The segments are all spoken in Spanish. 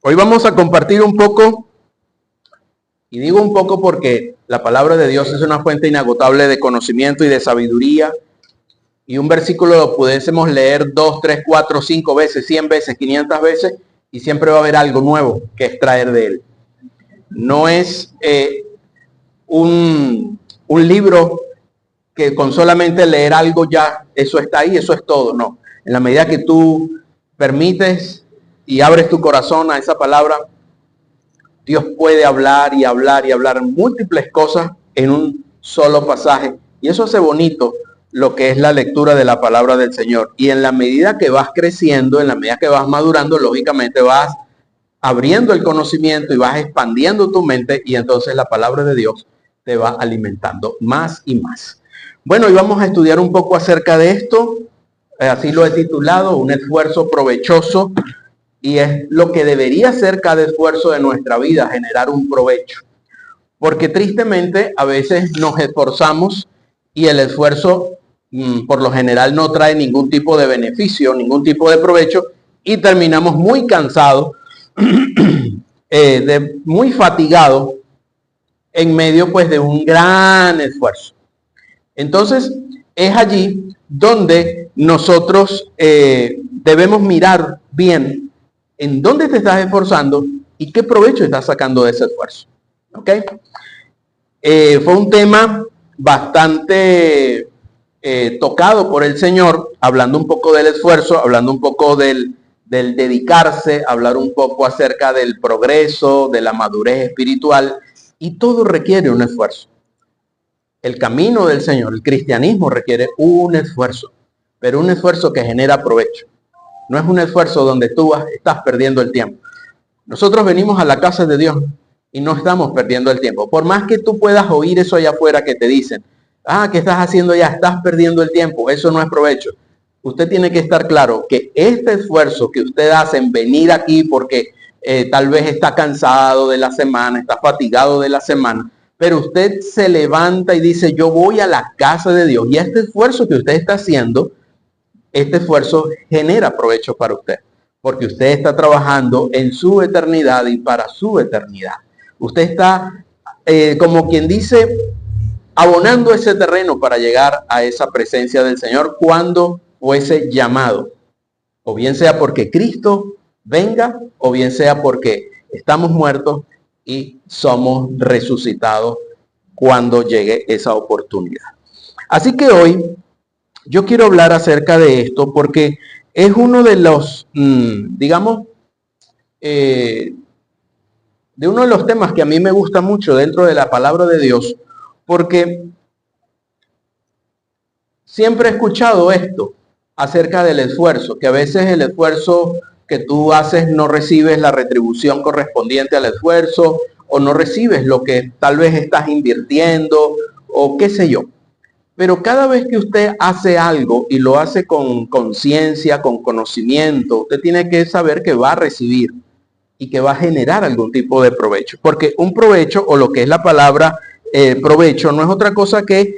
Hoy vamos a compartir un poco, y digo un poco porque la palabra de Dios es una fuente inagotable de conocimiento y de sabiduría, y un versículo lo pudiésemos leer 2, 3, 4, 5 veces, 100 veces, 500 veces, y siempre va a haber algo nuevo que extraer de él. No es un libro que con solamente leer algo ya, eso está ahí, eso es todo. No, en la medida que tú permites y abres tu corazón a esa palabra, Dios puede hablar y hablar y hablar múltiples cosas en un solo pasaje. Y eso hace bonito lo que es la lectura de la palabra del Señor. Y en la medida que vas creciendo, en la medida que vas madurando, lógicamente vas abriendo el conocimiento y vas expandiendo tu mente, y entonces la palabra de Dios te va alimentando más y más. Bueno, y vamos a estudiar un poco acerca de esto. Así lo he titulado, un esfuerzo provechoso, y es lo que debería ser cada esfuerzo de nuestra vida, generar un provecho. Porque tristemente a veces nos esforzamos y el esfuerzo por lo general no trae ningún tipo de beneficio, ningún tipo de provecho, y terminamos muy cansados, muy fatigados en medio pues de un gran esfuerzo. Entonces es allí donde nosotros debemos mirar bien en dónde te estás esforzando y qué provecho estás sacando de ese esfuerzo. ¿Ok? Fue un tema bastante tocado por el Señor, hablando un poco del esfuerzo, hablando un poco del dedicarse, hablar un poco acerca del progreso, de la madurez espiritual, y todo requiere un esfuerzo. El camino del Señor, el cristianismo requiere un esfuerzo, pero un esfuerzo que genera provecho. No es un esfuerzo donde tú estás perdiendo el tiempo. Nosotros venimos a la casa de Dios y no estamos perdiendo el tiempo. Por más que tú puedas oír eso allá afuera que te dicen, ¿qué estás haciendo ya? Estás perdiendo el tiempo. Eso no es provecho. Usted tiene que estar claro que este esfuerzo que usted hace en venir aquí porque tal vez está cansado de la semana, está fatigado de la semana, pero usted se levanta y dice, yo voy a la casa de Dios. Y este esfuerzo que usted está haciendo, este esfuerzo genera provecho para usted, porque usted está trabajando en su eternidad y para su eternidad. Usted está, como quien dice, abonando ese terreno para llegar a esa presencia del Señor cuando fuese llamado. O bien sea porque Cristo venga, o bien sea porque estamos muertos y somos resucitados cuando llegue esa oportunidad. Así que hoy yo quiero hablar acerca de esto porque es uno de los, digamos, de uno de los temas que a mí me gusta mucho dentro de la palabra de Dios, porque siempre he escuchado esto acerca del esfuerzo, que a veces el esfuerzo que tú haces no recibes la retribución correspondiente al esfuerzo, o no recibes lo que tal vez estás invirtiendo, o qué sé yo. Pero cada vez que usted hace algo y lo hace con conciencia, con conocimiento, usted tiene que saber que va a recibir y que va a generar algún tipo de provecho. Porque un provecho, o lo que es la palabra provecho, no es otra cosa que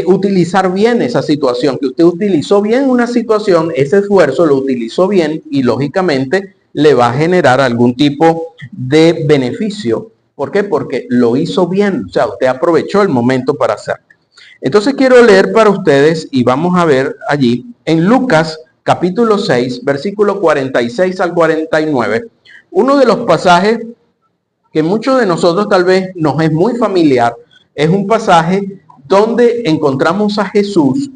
utilizar bien esa situación, que usted utilizó bien una situación, ese esfuerzo lo utilizó bien y lógicamente le va a generar algún tipo de beneficio. ¿Por qué? Porque lo hizo bien, o sea, usted aprovechó el momento para hacerlo. Entonces quiero leer para ustedes y vamos a ver allí en Lucas capítulo 6, versículo 46 al 49, uno de los pasajes que muchos de nosotros tal vez nos es muy familiar. Es un pasaje donde encontramos a Jesús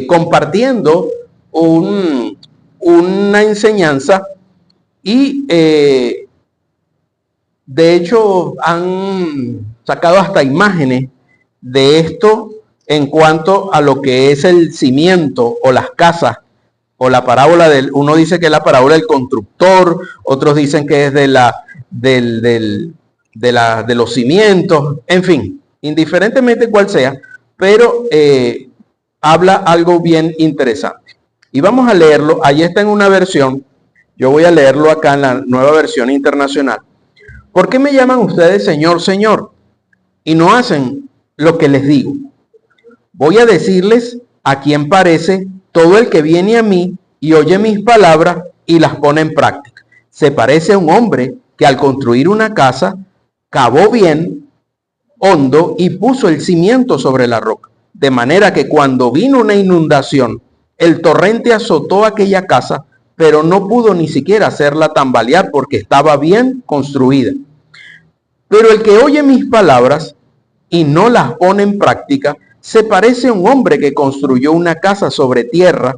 compartiendo una enseñanza y de hecho han sacado hasta imágenes de esto en cuanto a lo que es el cimiento o las casas, o la parábola uno dice que es la parábola del constructor, otros dicen que es de los cimientos, en fin, indiferentemente cuál sea, pero habla algo bien interesante. Y vamos a leerlo, allí está en una versión, yo voy a leerlo acá en la Nueva Versión Internacional. ¿Por qué me llaman ustedes Señor, Señor? Y no hacen lo que les digo. Voy a decirles a quién parece todo el que viene a mí y oye mis palabras y las pone en práctica. se parece a un hombre que al construir una casa, cavó bien hondo y puso el cimiento sobre la roca. De manera que cuando vino una inundación, el torrente azotó aquella casa, pero no pudo ni siquiera hacerla tambalear porque estaba bien construida. Pero el que oye mis palabras y no las pone en práctica, se parece a un hombre que construyó una casa sobre tierra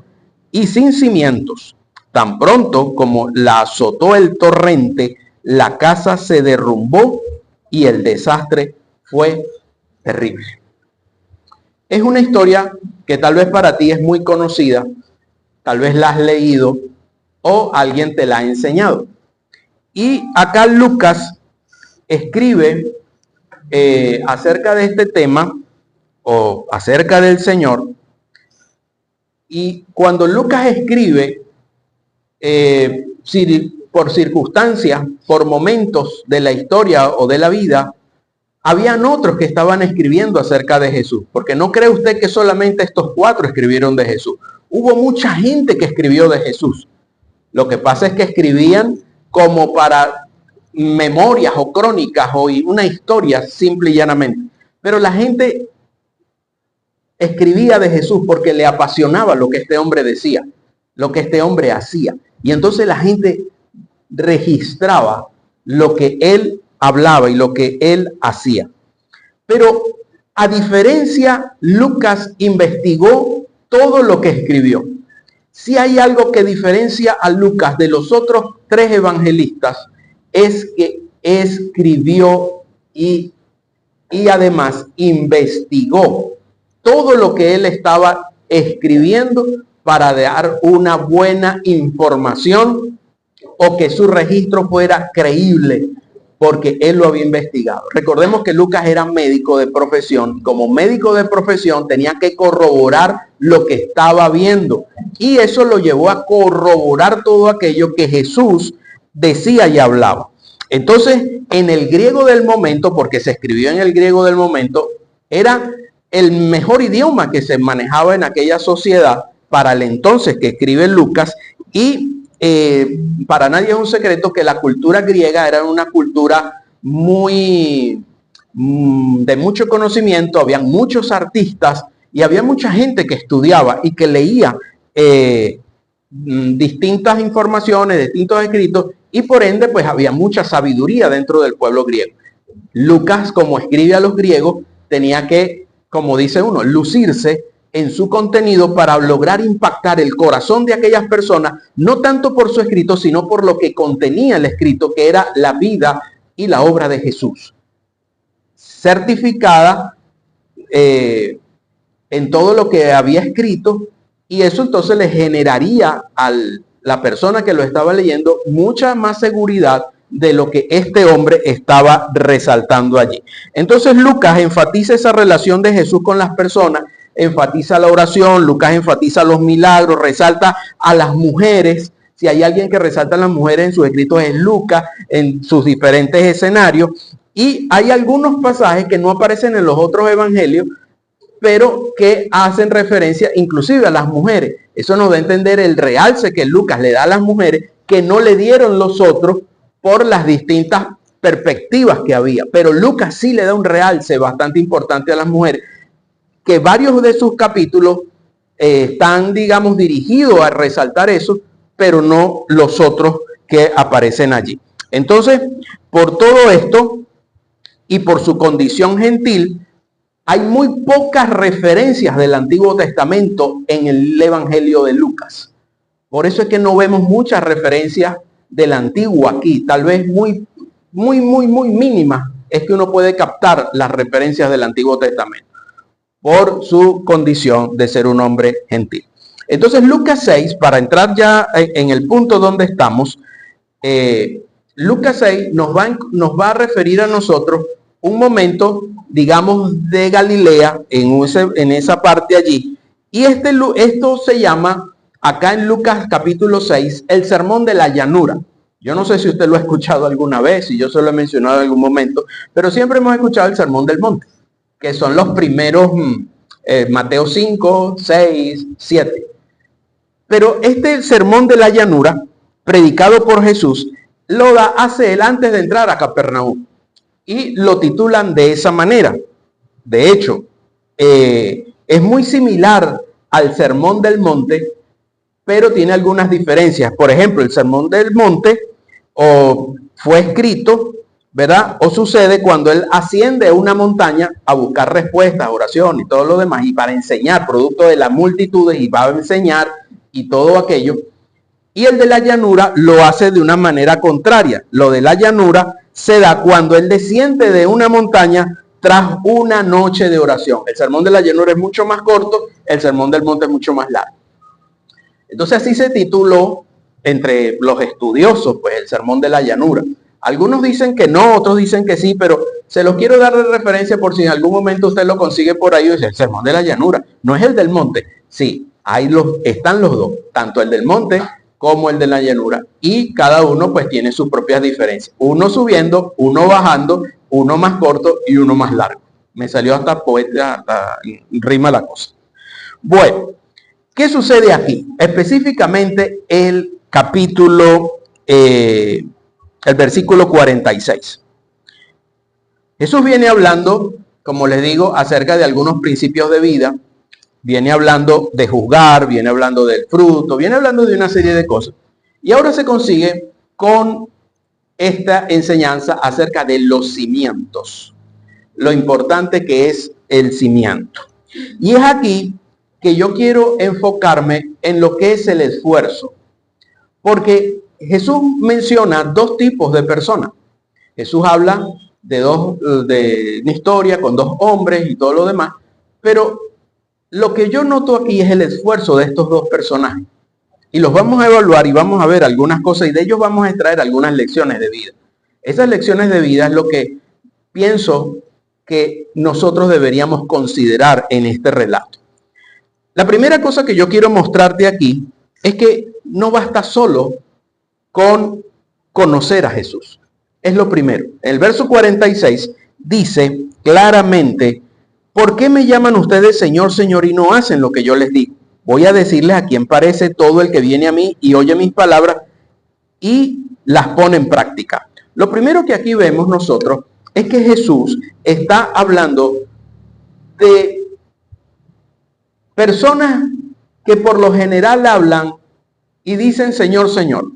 y sin cimientos. Tan pronto como la azotó el torrente, la casa se derrumbó y el desastre fue terrible. Es una historia que tal vez para ti es muy conocida, tal vez la has leído o alguien te la ha enseñado. Y acá Lucas escribe acerca de este tema o acerca del Señor. Y cuando Lucas escribe, por circunstancias, por momentos de la historia o de la vida, habían otros que estaban escribiendo acerca de Jesús. Porque no cree usted que solamente estos 4 escribieron de Jesús. Hubo mucha gente que escribió de Jesús. Lo que pasa es que escribían como para memorias o crónicas o una historia simple y llanamente. Pero la gente escribía de Jesús porque le apasionaba lo que este hombre decía, lo que este hombre hacía. Y entonces la gente registraba lo que él hablaba y lo que él hacía. Pero a diferencia, Lucas investigó todo lo que escribió. Si hay algo que diferencia a Lucas de los otros 3 evangelistas, es que escribió y además investigó todo lo que él estaba escribiendo para dar una buena información o que su registro fuera creíble, porque él lo había investigado. Recordemos que Lucas era médico de profesión. Como médico de profesión tenía que corroborar lo que estaba viendo. Y eso lo llevó a corroborar todo aquello que Jesús decía y hablaba. Entonces, en el griego del momento, porque se escribió en el griego del momento, era el mejor idioma que se manejaba en aquella sociedad para el entonces que escribe Lucas. Y para nadie es un secreto que la cultura griega era una cultura muy de mucho conocimiento, había muchos artistas y había mucha gente que estudiaba y que leía distintas informaciones, distintos escritos, y por ende pues había mucha sabiduría dentro del pueblo griego. Lucas, como escribe a los griegos, tenía que, como dice uno, lucirse en su contenido para lograr impactar el corazón de aquellas personas, no tanto por su escrito, sino por lo que contenía el escrito, que era la vida y la obra de Jesús, certificada en todo lo que había escrito, y eso entonces le generaría a la persona que lo estaba leyendo mucha más seguridad de lo que este hombre estaba resaltando allí. Entonces Lucas enfatiza esa relación de Jesús con las personas, enfatiza la oración, Lucas enfatiza los milagros, resalta a las mujeres. Si hay alguien que resalta a las mujeres en sus escritos es Lucas, en sus diferentes escenarios. Y hay algunos pasajes que no aparecen en los otros evangelios, pero que hacen referencia inclusive a las mujeres. Eso nos da a entender el realce que Lucas le da a las mujeres, que no le dieron los otros por las distintas perspectivas que había. Pero Lucas sí le da un realce bastante importante a las mujeres, que varios de sus capítulos están, digamos, dirigidos a resaltar eso, pero no los otros que aparecen allí. Entonces, por todo esto y por su condición gentil, hay muy pocas referencias del Antiguo Testamento en el Evangelio de Lucas. Por eso es que no vemos muchas referencias del Antiguo aquí, tal vez muy mínimas es que uno puede captar las referencias del Antiguo Testamento, por su condición de ser un hombre gentil. Entonces Lucas 6, para entrar ya en el punto donde estamos, Lucas 6 nos va a referir a nosotros un momento, digamos, de Galilea, en esa parte allí. Y esto se llama, acá en Lucas capítulo 6, el sermón de la llanura. Yo no sé si usted lo ha escuchado alguna vez, si yo se lo he mencionado en algún momento, pero siempre hemos escuchado el sermón del monte, que son los primeros, Mateo 5, 6, 7. Pero este sermón de la llanura, predicado por Jesús, hace él antes de entrar a Capernaum. Y lo titulan de esa manera. De hecho, es muy similar al Sermón del Monte, pero tiene algunas diferencias. Por ejemplo, el Sermón del Monte fue escrito, ¿verdad? O sucede cuando él asciende a una montaña a buscar respuestas, oración y todo lo demás, y para enseñar, producto de las multitudes, y va a enseñar y todo aquello. Y el de la llanura lo hace de una manera contraria. Lo de la llanura se da cuando él desciende de una montaña tras una noche de oración. El sermón de la llanura es mucho más corto, el sermón del monte es mucho más largo. Entonces así se tituló entre los estudiosos, pues, el sermón de la llanura. Algunos dicen que no, otros dicen que sí, pero se los quiero dar de referencia por si en algún momento usted lo consigue por ahí y dice, el sermón de la llanura, no es el del monte. Sí, ahí están los dos, tanto el del monte como el de la llanura, y cada uno pues tiene sus propias diferencias. Uno subiendo, uno bajando, uno más corto y uno más largo. Me salió hasta poeta, hasta rima la cosa. Bueno, ¿qué sucede aquí? Específicamente el capítulo, el versículo 46. Jesús viene hablando, como les digo, acerca de algunos principios de vida. Viene hablando de juzgar, viene hablando del fruto, viene hablando de una serie de cosas. Y ahora se consigue con esta enseñanza acerca de los cimientos. Lo importante que es el cimiento. Y es aquí que yo quiero enfocarme en lo que es el esfuerzo. Porque Jesús menciona dos tipos de personas. Jesús habla de una historia con dos hombres y todo lo demás, pero lo que yo noto aquí es el esfuerzo de estos dos personajes. Y los vamos a evaluar y vamos a ver algunas cosas y de ellos vamos a extraer algunas lecciones de vida. Esas lecciones de vida es lo que pienso que nosotros deberíamos considerar en este relato. La primera cosa que yo quiero mostrarte aquí es que no basta solo con conocer a Jesús. Es lo primero. El verso 46 dice claramente: ¿por qué me llaman ustedes Señor, Señor y no hacen lo que yo les digo? Voy a decirles a quién parece todo el que viene a mí y oye mis palabras y las pone en práctica. Lo primero que aquí vemos nosotros es que Jesús está hablando de personas que por lo general hablan y dicen Señor, Señor.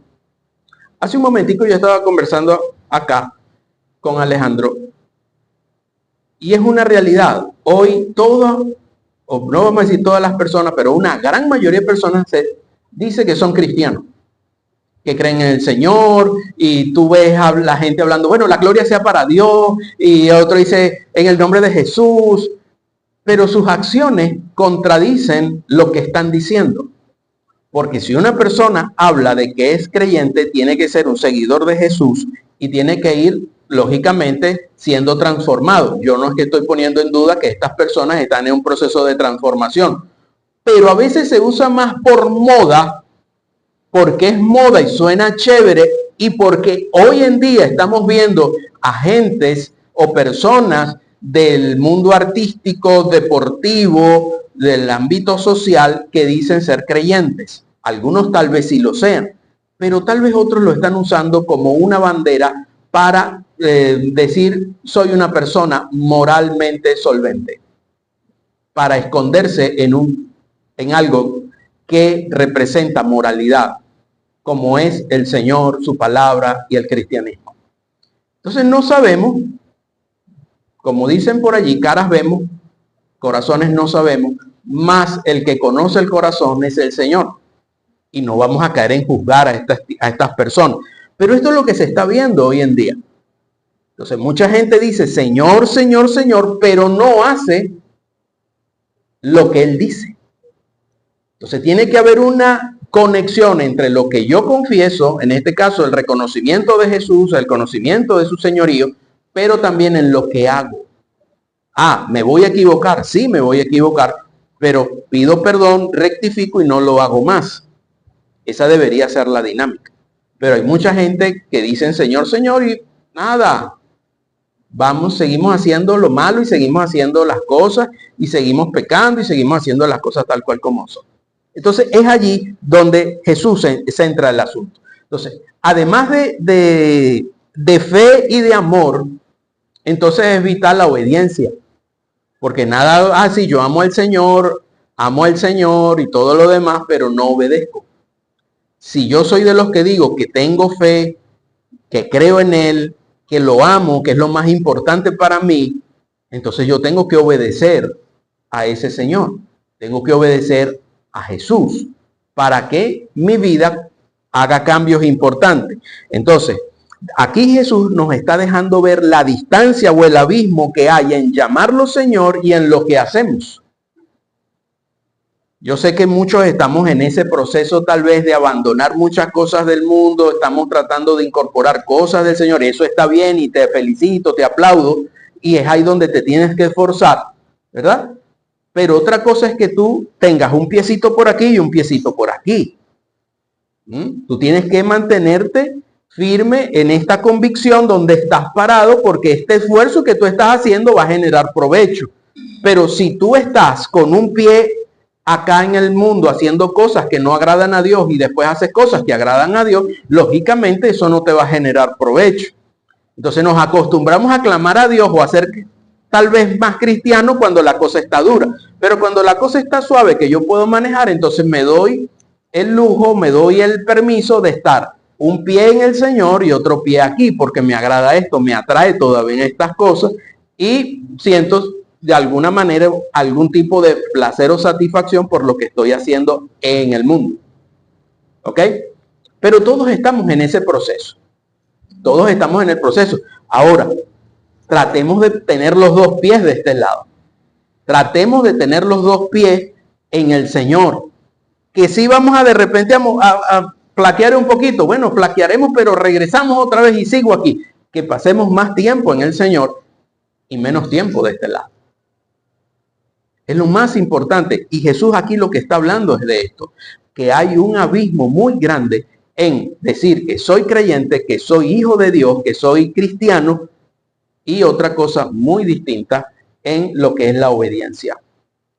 Hace un momentico yo estaba conversando acá con Alejandro y es una realidad. Hoy todas, o no vamos a decir todas las personas, pero una gran mayoría de personas se dice que son cristianos, que creen en el Señor, y tú ves a la gente hablando, bueno, la gloria sea para Dios, y otro dice en el nombre de Jesús, pero sus acciones contradicen lo que están diciendo. Porque si una persona habla de que es creyente, tiene que ser un seguidor de Jesús y tiene que ir, lógicamente, siendo transformado. Yo no es que estoy poniendo en duda que estas personas están en un proceso de transformación, pero a veces se usa más por moda, porque es moda y suena chévere, y porque hoy en día estamos viendo agentes o personas del mundo artístico, deportivo, del ámbito social que dicen ser creyentes. Algunos tal vez sí lo sean, pero tal vez otros lo están usando como una bandera para decir soy una persona moralmente solvente, para esconderse en algo que representa moralidad, como es el Señor, su palabra y el cristianismo. Entonces no sabemos, como dicen por allí, caras vemos, corazones no sabemos, más el que conoce el corazón es el Señor. Y no vamos a caer en juzgar a estas personas. Pero esto es lo que se está viendo hoy en día. Entonces mucha gente dice, Señor, Señor, Señor, pero no hace lo que Él dice. Entonces tiene que haber una conexión entre lo que yo confieso, en este caso el reconocimiento de Jesús, el conocimiento de su señorío, pero también en lo que hago. ¿Me voy a equivocar? Sí, me voy a equivocar, pero pido perdón, rectifico y no lo hago más. Esa debería ser la dinámica. Pero hay mucha gente que dicen Señor, Señor y nada. Seguimos haciendo lo malo y seguimos haciendo las cosas y seguimos pecando y seguimos haciendo las cosas tal cual como son. Entonces es allí donde Jesús centra el asunto. Entonces, además de fe y de amor, entonces es vital la obediencia. Porque nada, sí, yo amo al Señor y todo lo demás, pero no obedezco. Si yo soy de los que digo que tengo fe, que creo en Él, que lo amo, que es lo más importante para mí, entonces yo tengo que obedecer a ese Señor. Tengo que obedecer a Jesús para que mi vida haga cambios importantes. Entonces, aquí Jesús nos está dejando ver la distancia o el abismo que hay en llamarlo Señor y en lo que hacemos. Yo sé que muchos estamos en ese proceso tal vez de abandonar muchas cosas del mundo, estamos tratando de incorporar cosas del Señor, eso está bien y te felicito, te aplaudo, y es ahí donde te tienes que esforzar, ¿verdad? Pero otra cosa es que tú tengas un piecito por aquí y un piecito por aquí. Tú tienes que mantenerte firme en esta convicción donde estás parado, porque este esfuerzo que tú estás haciendo va a generar provecho. Pero si tú estás con un pie acá en el mundo haciendo cosas que no agradan a Dios y después haces cosas que agradan a Dios, lógicamente eso no te va a generar provecho. Entonces nos acostumbramos a clamar a Dios o a ser tal vez más cristiano cuando la cosa está dura. Pero cuando la cosa está suave, que yo puedo manejar, entonces me doy el lujo, me doy el permiso de estar un pie en el Señor y otro pie aquí, porque me agrada esto, me atrae todavía estas cosas y siento de alguna manera algún tipo de placer o satisfacción por lo que estoy haciendo en el mundo. ¿Ok? Pero todos estamos en ese proceso. Todos estamos en el proceso. Ahora, tratemos de tener los dos pies de este lado. Tratemos de tener los dos pies en el Señor. Que si vamos a de repente a flaquear un poquito, bueno, flaquearemos, pero regresamos otra vez y sigo aquí. Que pasemos más tiempo en el Señor y menos tiempo de este lado. Es lo más importante. Y Jesús aquí lo que está hablando es de esto, que hay un abismo muy grande en decir que soy creyente, que soy hijo de Dios, que soy cristiano, y otra cosa muy distinta en lo que es la obediencia.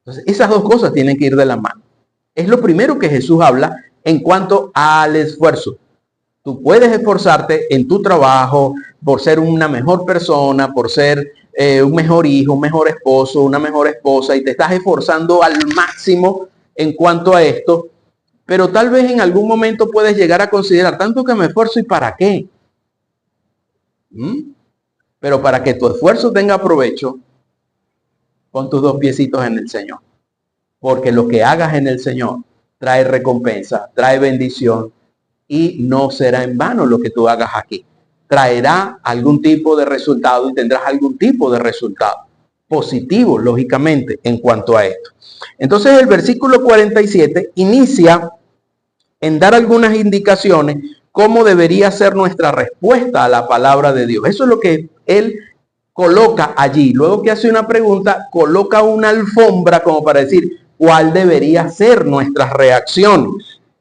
Entonces, esas dos cosas tienen que ir de la mano. Es lo primero que Jesús habla en cuanto al esfuerzo. Tú puedes esforzarte en tu trabajo por ser una mejor persona, por ser un mejor hijo, un mejor esposo, una mejor esposa, y te estás esforzando al máximo en cuanto a esto, pero tal vez en algún momento puedes llegar a considerar, tanto que me esfuerzo y para qué. Pero para que tu esfuerzo tenga provecho, pon tus dos piecitos en el Señor. Porque lo que hagas en el Señor trae recompensa, trae bendición y no será en vano lo que tú hagas aquí. Traerá algún tipo de resultado y tendrás algún tipo de resultado positivo, lógicamente, en cuanto a esto. Entonces el versículo 47 inicia en dar algunas indicaciones cómo debería ser nuestra respuesta a la palabra de Dios. Eso es lo que él coloca allí. Luego que hace una pregunta, coloca una alfombra como para decir cuál debería ser nuestra reacción.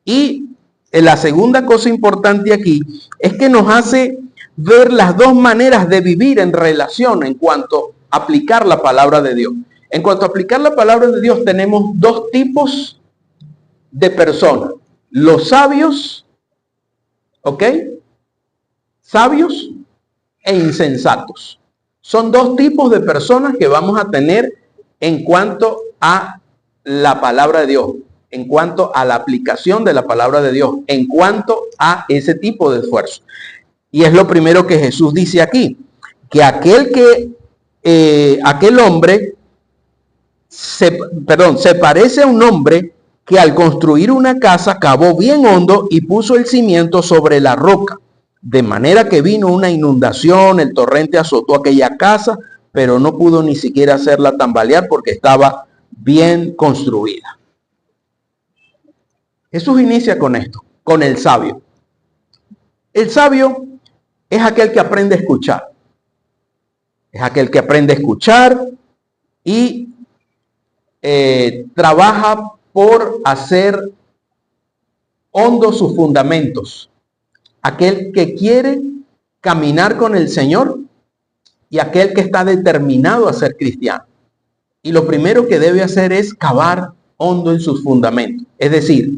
Y la segunda cosa importante aquí es que nos hace ver las dos maneras de vivir en relación en cuanto a aplicar la palabra de Dios. En cuanto a aplicar la palabra de Dios, tenemos dos tipos de personas. Los sabios, ¿ok? Sabios e insensatos. Son dos tipos de personas que vamos a tener en cuanto a la palabra de Dios, en cuanto a la aplicación de la palabra de Dios, en cuanto a ese tipo de esfuerzo. Y es lo primero que Jesús dice aquí, que aquel hombre se parece a un hombre que al construir una casa cavó bien hondo y puso el cimiento sobre la roca, de manera que vino una inundación, el torrente azotó aquella casa, pero no pudo ni siquiera hacerla tambalear porque estaba bien construida. Jesús inicia con esto, con el sabio. El sabio es aquel que aprende a escuchar. Es aquel que aprende a escuchar y trabaja por hacer hondos sus fundamentos. Aquel que quiere caminar con el Señor y aquel que está determinado a ser cristiano. Y lo primero que debe hacer es cavar hondo en sus fundamentos. Es decir,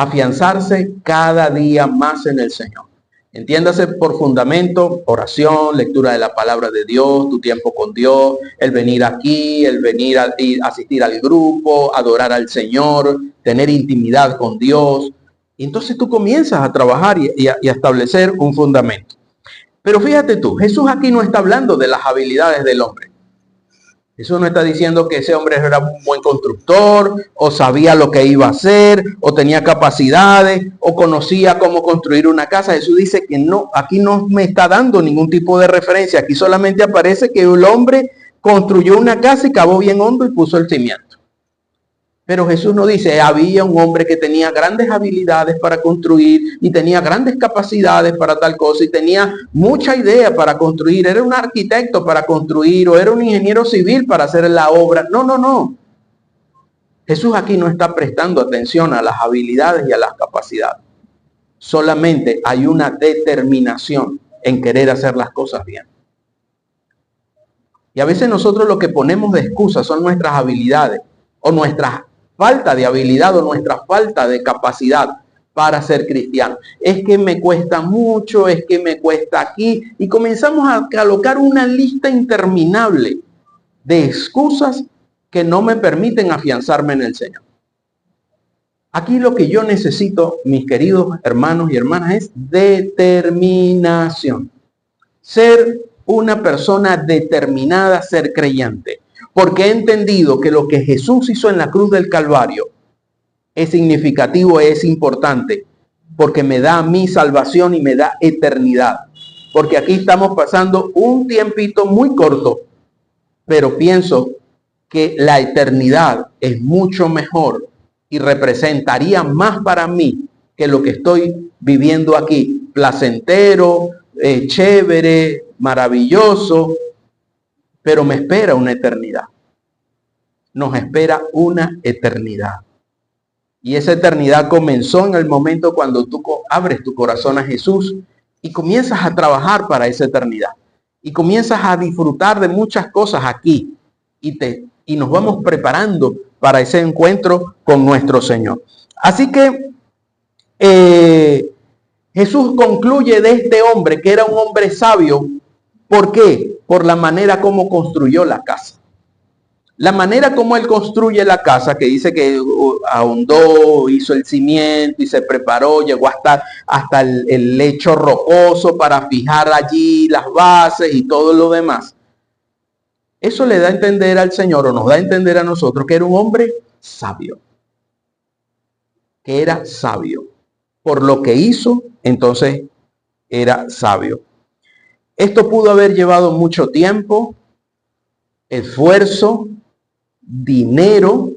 afianzarse cada día más en el Señor. Entiéndase por fundamento, oración, lectura de la palabra de Dios, tu tiempo con Dios, el venir aquí, el venir a asistir al grupo, adorar al Señor, tener intimidad con Dios. Y entonces tú comienzas a trabajar y a establecer un fundamento. Pero fíjate tú, Jesús aquí no está hablando de las habilidades del hombre. Jesús no está diciendo que ese hombre era un buen constructor, o sabía lo que iba a hacer, o tenía capacidades, o conocía cómo construir una casa. Jesús dice que no, aquí no me está dando ningún tipo de referencia. Aquí solamente aparece que el hombre construyó una casa y cavó bien hondo y puso el cimiento. Pero Jesús no dice, había un hombre que tenía grandes habilidades para construir y tenía grandes capacidades para tal cosa y tenía mucha idea para construir. Era un arquitecto para construir o era un ingeniero civil para hacer la obra. No, no, no. Jesús aquí no está prestando atención a las habilidades y a las capacidades. Solamente hay una determinación en querer hacer las cosas bien. Y a veces nosotros lo que ponemos de excusa son nuestras habilidades o nuestras falta de habilidad o nuestra falta de capacidad para ser cristiano. Es que me cuesta mucho, es que me cuesta aquí. Y comenzamos a colocar una lista interminable de excusas que no me permiten afianzarme en el Señor. Aquí lo que yo necesito, mis queridos hermanos y hermanas, es determinación. Ser una persona determinada, ser creyente. Porque he entendido que lo que Jesús hizo en la cruz del Calvario es significativo, es importante, porque me da mi salvación y me da eternidad. Porque aquí estamos pasando un tiempito muy corto, pero pienso que la eternidad es mucho mejor y representaría más para mí que lo que estoy viviendo aquí. Placentero, chévere, maravilloso, pero me espera una eternidad. Nos espera una eternidad. Y esa eternidad comenzó en el momento cuando tú abres tu corazón a Jesús y comienzas a trabajar para esa eternidad. Y comienzas a disfrutar de muchas cosas aquí. Y nos vamos preparando para ese encuentro con nuestro Señor. Así que Jesús concluye de este hombre, que era un hombre sabio. ¿Por qué? Por la manera como construyó la casa. La manera como él construye la casa, que dice que ahondó, hizo el cimiento y se preparó, llegó hasta el lecho rocoso para fijar allí las bases y todo lo demás. Eso le da a entender al Señor, o nos da a entender a nosotros, que era un hombre sabio. Que era sabio. Por lo que hizo, entonces era sabio. Esto pudo haber llevado mucho tiempo, esfuerzo, dinero,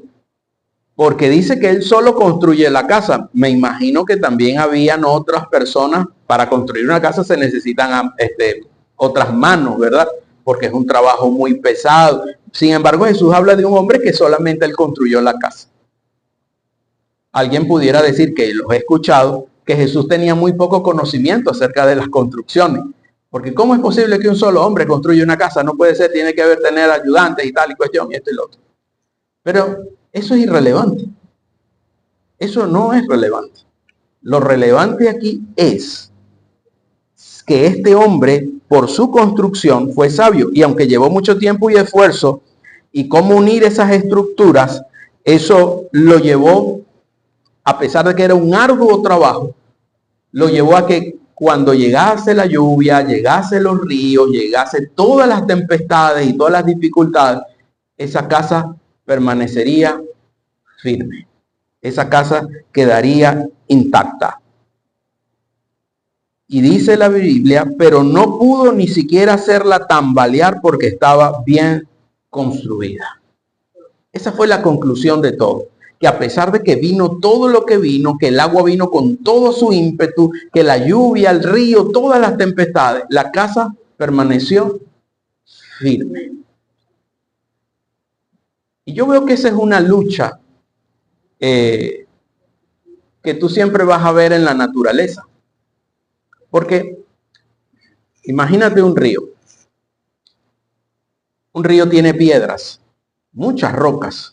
porque dice que él solo construye la casa. Me imagino que también habían otras personas. Para construir una casa se necesitan otras manos, ¿verdad? Porque es un trabajo muy pesado. Sin embargo, Jesús habla de un hombre que solamente él construyó la casa. Alguien pudiera decir, que lo he escuchado, que Jesús tenía muy poco conocimiento acerca de las construcciones. Porque ¿cómo es posible que un solo hombre construya una casa? No puede ser, tiene que tener ayudantes y tal y cuestión y esto y lo otro. Pero eso es irrelevante. Eso no es relevante. Lo relevante aquí es que este hombre, por su construcción, fue sabio. Y aunque llevó mucho tiempo y esfuerzo, y cómo unir esas estructuras, eso lo llevó, a pesar de que era un arduo trabajo, lo llevó a que cuando llegase la lluvia, llegase los ríos, llegase todas las tempestades y todas las dificultades, esa casa permanecería firme. Esa casa quedaría intacta. Y dice la Biblia, pero no pudo ni siquiera hacerla tambalear porque estaba bien construida. Esa fue la conclusión de todo. Que a pesar de que vino todo lo que vino, que el agua vino con todo su ímpetu, que la lluvia, el río, todas las tempestades, la casa permaneció firme. Y yo veo que esa es una lucha que tú siempre vas a ver en la naturaleza. Porque imagínate un río. Un río tiene piedras, muchas rocas.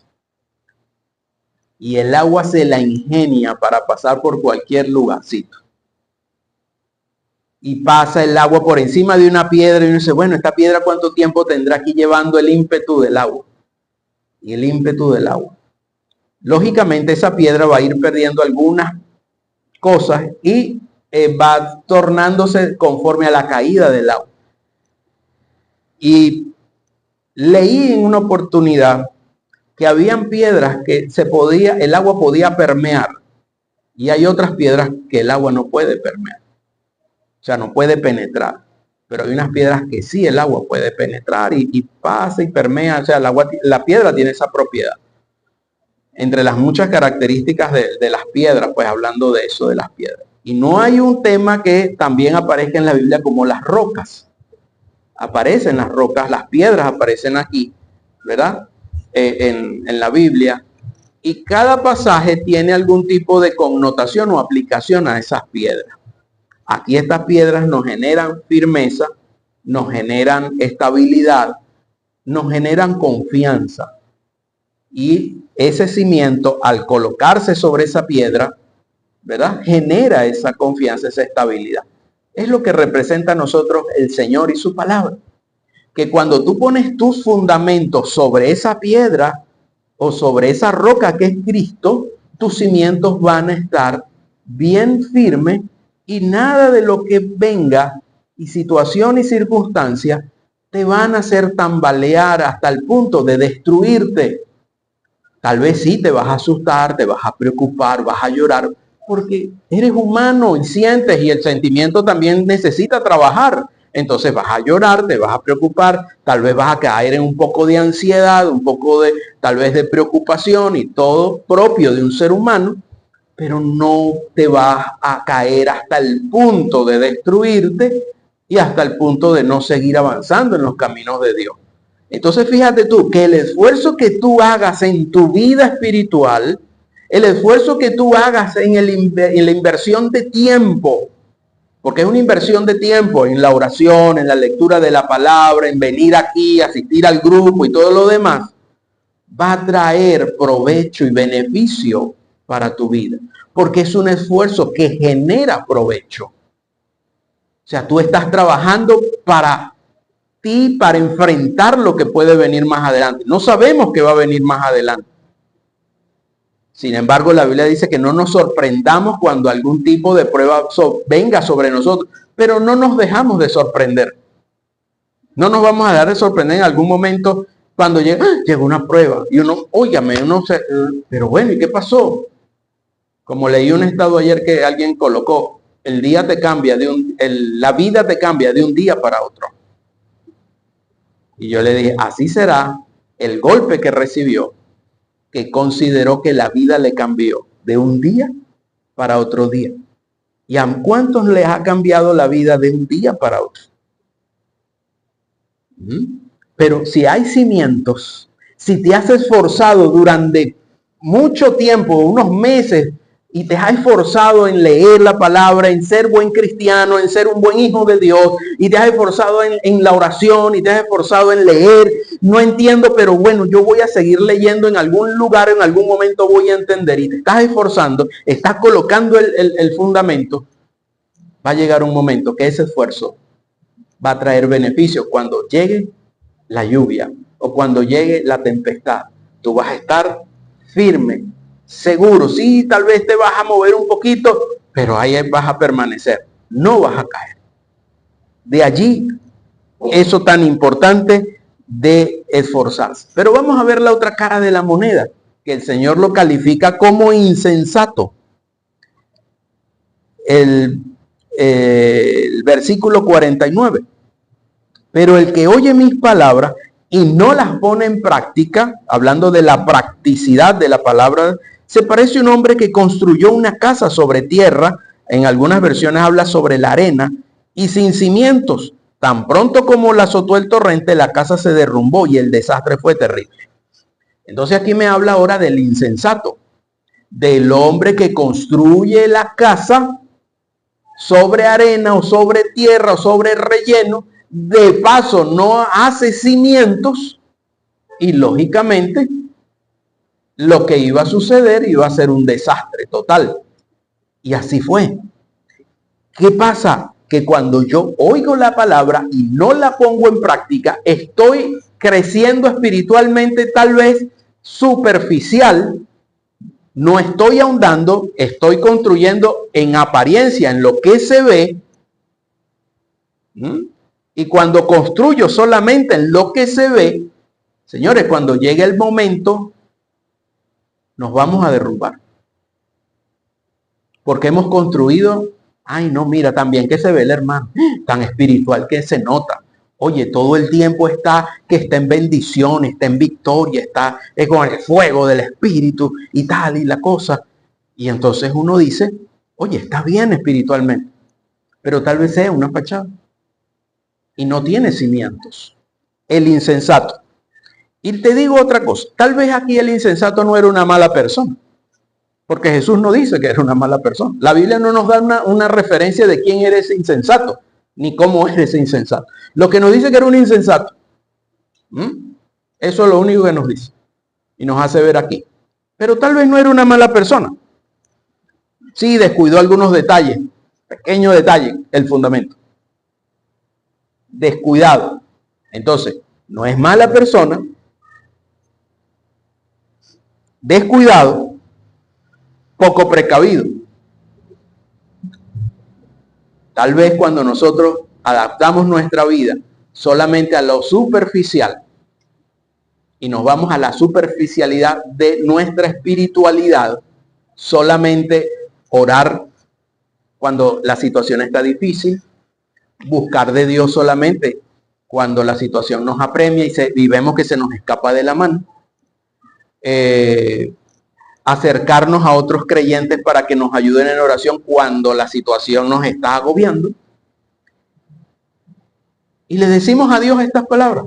y el agua se la ingenia para pasar por cualquier lugarcito. Y pasa el agua por encima de una piedra y uno dice, bueno, esta piedra ¿cuánto tiempo tendrá aquí llevando el ímpetu del agua? Y el ímpetu del agua. Lógicamente esa piedra va a ir perdiendo algunas cosas y va tornándose conforme a la caída del agua. Y leí en una oportunidad que habían piedras que el agua podía permear y hay otras piedras que el agua no puede permear. O sea, no puede penetrar. Pero hay unas piedras que sí el agua puede penetrar y pasa y permea. O sea, la piedra tiene esa propiedad. Entre las muchas características de las piedras, pues hablando de eso, de las piedras. Y no hay un tema que también aparezca en la Biblia como las rocas. Aparecen las rocas, las piedras aparecen aquí, ¿verdad? En la Biblia. Y cada pasaje tiene algún tipo de connotación o aplicación a esas piedras. Aquí estas piedras nos generan firmeza, nos generan estabilidad, nos generan confianza. Y ese cimiento, al colocarse sobre esa piedra, ¿verdad? Genera esa confianza, esa estabilidad. Es lo que representa a nosotros el Señor y su palabra. Que cuando tú pones tus fundamentos sobre esa piedra o sobre esa roca que es Cristo, tus cimientos van a estar bien firmes y nada de lo que venga y situación y circunstancia te van a hacer tambalear hasta el punto de destruirte. Tal vez sí te vas a asustar, te vas a preocupar, vas a llorar, porque eres humano y sientes y el sentimiento también necesita trabajar. Entonces vas a llorar, te vas a preocupar, tal vez vas a caer en un poco de ansiedad, un poco de, tal vez de preocupación y todo propio de un ser humano, pero no te vas a caer hasta el punto de destruirte y hasta el punto de no seguir avanzando en los caminos de Dios. Entonces fíjate tú que el esfuerzo que tú hagas en tu vida espiritual, el esfuerzo que tú hagas en la inversión de tiempo, porque es una inversión de tiempo en la oración, en la lectura de la palabra, en venir aquí, asistir al grupo y todo lo demás, va a traer provecho y beneficio para tu vida, porque es un esfuerzo que genera provecho. O sea, tú estás trabajando para ti, para enfrentar lo que puede venir más adelante. No sabemos qué va a venir más adelante. Sin embargo, la Biblia dice que no nos sorprendamos cuando algún tipo de prueba venga sobre nosotros, pero no nos dejamos de sorprender. No nos vamos a dejar de sorprender en algún momento cuando llega una prueba y uno, óigame, uno se, pero bueno, ¿y qué pasó? Como leí un estado ayer que alguien colocó, el día te cambia la vida te cambia de un día para otro. Y yo le dije, así será el golpe que recibió, que consideró que la vida le cambió de un día para otro día. ¿Y a cuántos les ha cambiado la vida de un día para otro? Pero si hay cimientos, si te has esforzado durante mucho tiempo, unos meses, y te has esforzado en leer la palabra, en ser buen cristiano, en ser un buen hijo de Dios, y te has esforzado en la oración, y te has esforzado en leer, no entiendo, pero bueno, yo voy a seguir leyendo en algún lugar, en algún momento voy a entender, y te estás esforzando, estás colocando el fundamento, va a llegar un momento que ese esfuerzo va a traer beneficios. Cuando llegue la lluvia o cuando llegue la tempestad, tú vas a estar firme, seguro. Sí, tal vez te vas a mover un poquito, pero ahí vas a permanecer, no vas a caer. De allí eso tan importante de esforzarse. Pero vamos a ver la otra cara de la moneda, que el Señor lo califica como insensato. El versículo 49. Pero el que oye mis palabras y no las pone en práctica, hablando de la practicidad de la palabra, se parece a un hombre que construyó una casa sobre tierra, en algunas versiones habla sobre la arena, y sin cimientos. Tan pronto como la azotó el torrente, la casa se derrumbó y el desastre fue terrible. Entonces aquí me habla ahora del insensato, del hombre que construye la casa sobre arena o sobre tierra o sobre relleno, de paso no hace cimientos y lógicamente lo que iba a suceder iba a ser un desastre total. Y así fue. ¿Qué pasa? Que cuando yo oigo la palabra y no la pongo en práctica, estoy creciendo espiritualmente tal vez superficial, no estoy ahondando, estoy construyendo en apariencia, en lo que se ve. Y cuando construyo solamente en lo que se ve, señores, cuando llegue el momento, nos vamos a derrumbar. Porque hemos construido, ay no, mira, también que se ve el hermano, tan espiritual que se nota. Oye, todo el tiempo está en bendición, está en victoria, está con el fuego del espíritu y tal y la cosa. Y entonces uno dice, oye, está bien espiritualmente, pero tal vez sea una fachada y no tiene cimientos. El insensato. Y te digo otra cosa, tal vez aquí el insensato no era una mala persona, porque Jesús no dice que era una mala persona. La Biblia no nos da una referencia de quién era ese insensato, ni cómo era ese insensato. Lo que nos dice que era un insensato, eso es lo único que nos dice y nos hace ver aquí. Pero tal vez no era una mala persona. Sí, descuidó algunos detalles, pequeños detalles, el fundamento. Descuidado. Entonces, no es mala persona, descuidado, poco precavido. Tal vez cuando nosotros adaptamos nuestra vida solamente a lo superficial y nos vamos a la superficialidad de nuestra espiritualidad, solamente orar cuando la situación está difícil, buscar de Dios solamente cuando la situación nos apremia y vemos que se nos escapa de la mano, acercarnos a otros creyentes para que nos ayuden en oración cuando la situación nos está agobiando. Y le decimos a Dios estas palabras: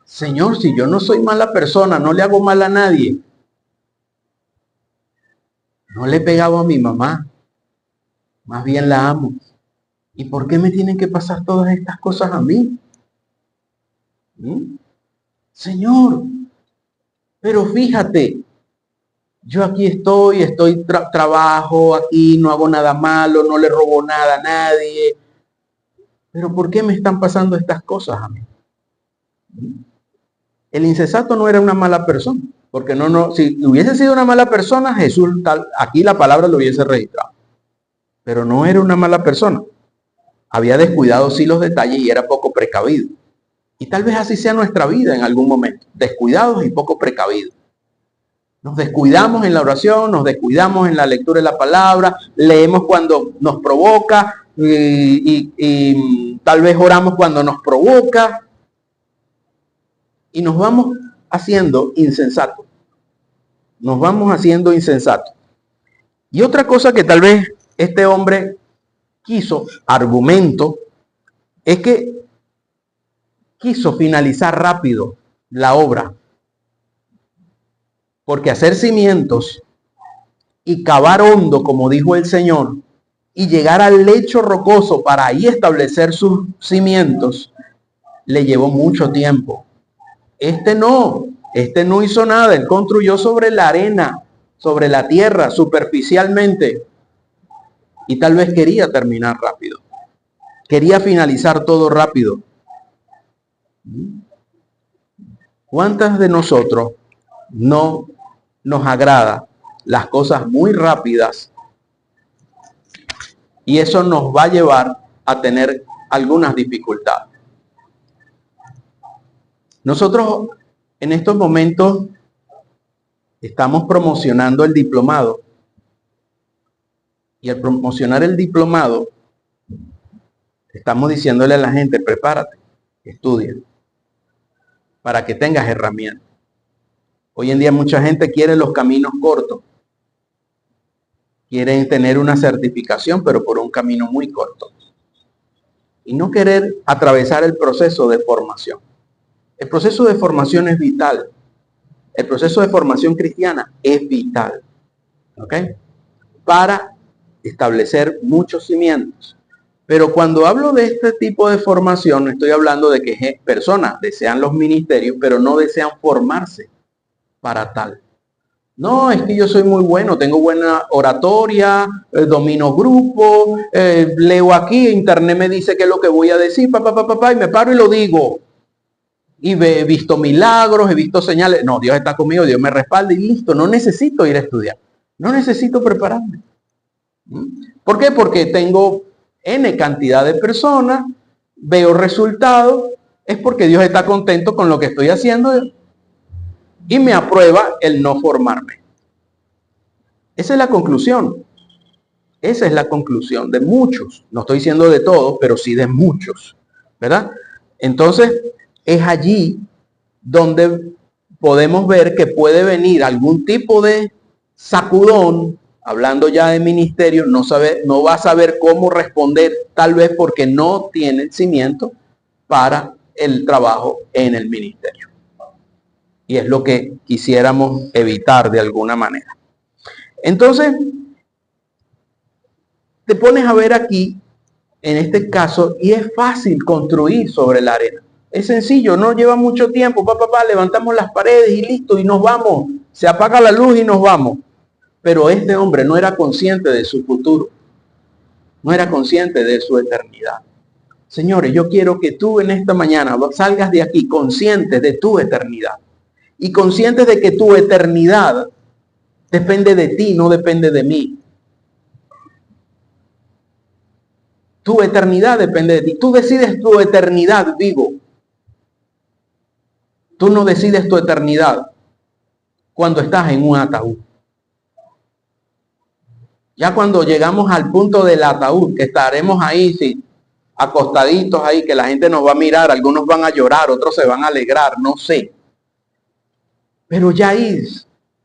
Señor, si yo no soy mala persona, no le hago mal a nadie, no le he pegado a mi mamá, más bien la amo, ¿y por qué me tienen que pasar todas estas cosas a mí? Señor, pero fíjate, yo aquí estoy trabajo aquí, no hago nada malo, no le robo nada a nadie. Pero ¿por qué me están pasando estas cosas a mí? El insensato no era una mala persona, porque si hubiese sido una mala persona, Jesús aquí la palabra lo hubiese registrado. Pero no era una mala persona. Había descuidado sí los detalles y era poco precavido. Y tal vez así sea nuestra vida en algún momento, descuidados y poco precavidos. Nos descuidamos en la oración, nos descuidamos en la lectura de la palabra, leemos cuando nos provoca y tal vez oramos cuando nos provoca y nos vamos haciendo insensatos. Nos vamos haciendo insensatos. Y otra cosa que tal vez este hombre argumento, es que quiso finalizar rápido la obra. Porque hacer cimientos y cavar hondo, como dijo el Señor, y llegar al lecho rocoso para ahí establecer sus cimientos, le llevó mucho tiempo. Este no hizo nada. Él construyó sobre la arena, sobre la tierra, superficialmente. Y tal vez quería terminar rápido. Quería finalizar todo rápido. ¿Cuántas de nosotros no nos agrada las cosas muy rápidas? Y eso nos va a llevar a tener algunas dificultades. Nosotros en estos momentos estamos promocionando el diplomado. Y al promocionar el diplomado, estamos diciéndole a la gente: prepárate, estudia, para que tengas herramientas. Hoy en día mucha gente quiere los caminos cortos. Quieren tener una certificación, pero por un camino muy corto. Y no querer atravesar el proceso de formación. El proceso de formación es vital. El proceso de formación cristiana es vital. ¿Ok? Para establecer muchos cimientos. Pero cuando hablo de este tipo de formación, estoy hablando de que personas desean los ministerios, pero no desean formarse para tal. No, es que yo soy muy bueno, tengo buena oratoria, domino grupo, leo aquí, internet me dice qué es lo que voy a decir, y me paro y lo digo. Y he visto milagros, he visto señales. No, Dios está conmigo, Dios me respalda y listo. No necesito ir a estudiar. No necesito prepararme. ¿Por qué? Porque tengo N cantidad de personas, veo resultados. Es porque Dios está contento con lo que estoy haciendo y me aprueba el no formarme. Esa es la conclusión. Esa es la conclusión de muchos. No estoy diciendo de todos, pero sí de muchos. ¿Verdad? Entonces, es allí donde podemos ver que puede venir algún tipo de sacudón, hablando ya de ministerio, no va a saber cómo responder, tal vez porque no tiene el cimiento para el trabajo en el ministerio. Y es lo que quisiéramos evitar de alguna manera. Entonces, te pones a ver aquí, en este caso, y es fácil construir sobre la arena. Es sencillo, no lleva mucho tiempo, levantamos las paredes y listo, y nos vamos. Se apaga la luz y nos vamos. Pero este hombre no era consciente de su futuro. No era consciente de su eternidad. Señores, yo quiero que tú en esta mañana salgas de aquí consciente de tu eternidad. Y consciente de que tu eternidad depende de ti, no depende de mí. Tu eternidad depende de ti. Tú decides tu eternidad vivo. Tú no decides tu eternidad cuando estás en un ataúd. Ya cuando llegamos al punto del ataúd, que estaremos ahí, sí, acostaditos ahí, que la gente nos va a mirar, algunos van a llorar, otros se van a alegrar, no sé. Pero ya ahí,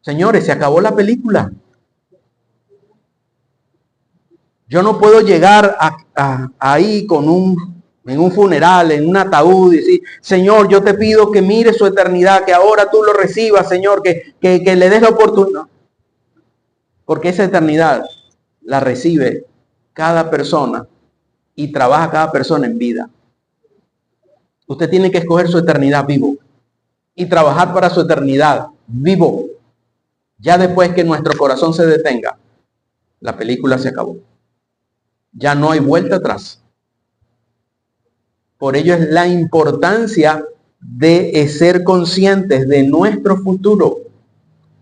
señores, se acabó la película. Yo no puedo llegar ahí en un funeral, en un ataúd, y decir, Señor, yo te pido que mires su eternidad, que ahora tú lo recibas, Señor, que le des la oportunidad. Porque esa eternidad la recibe cada persona y trabaja cada persona en vida. Usted tiene que escoger su eternidad vivo y trabajar para su eternidad vivo. Ya después que nuestro corazón se detenga, la película se acabó. Ya no hay vuelta atrás. Por ello es la importancia de ser conscientes de nuestro futuro.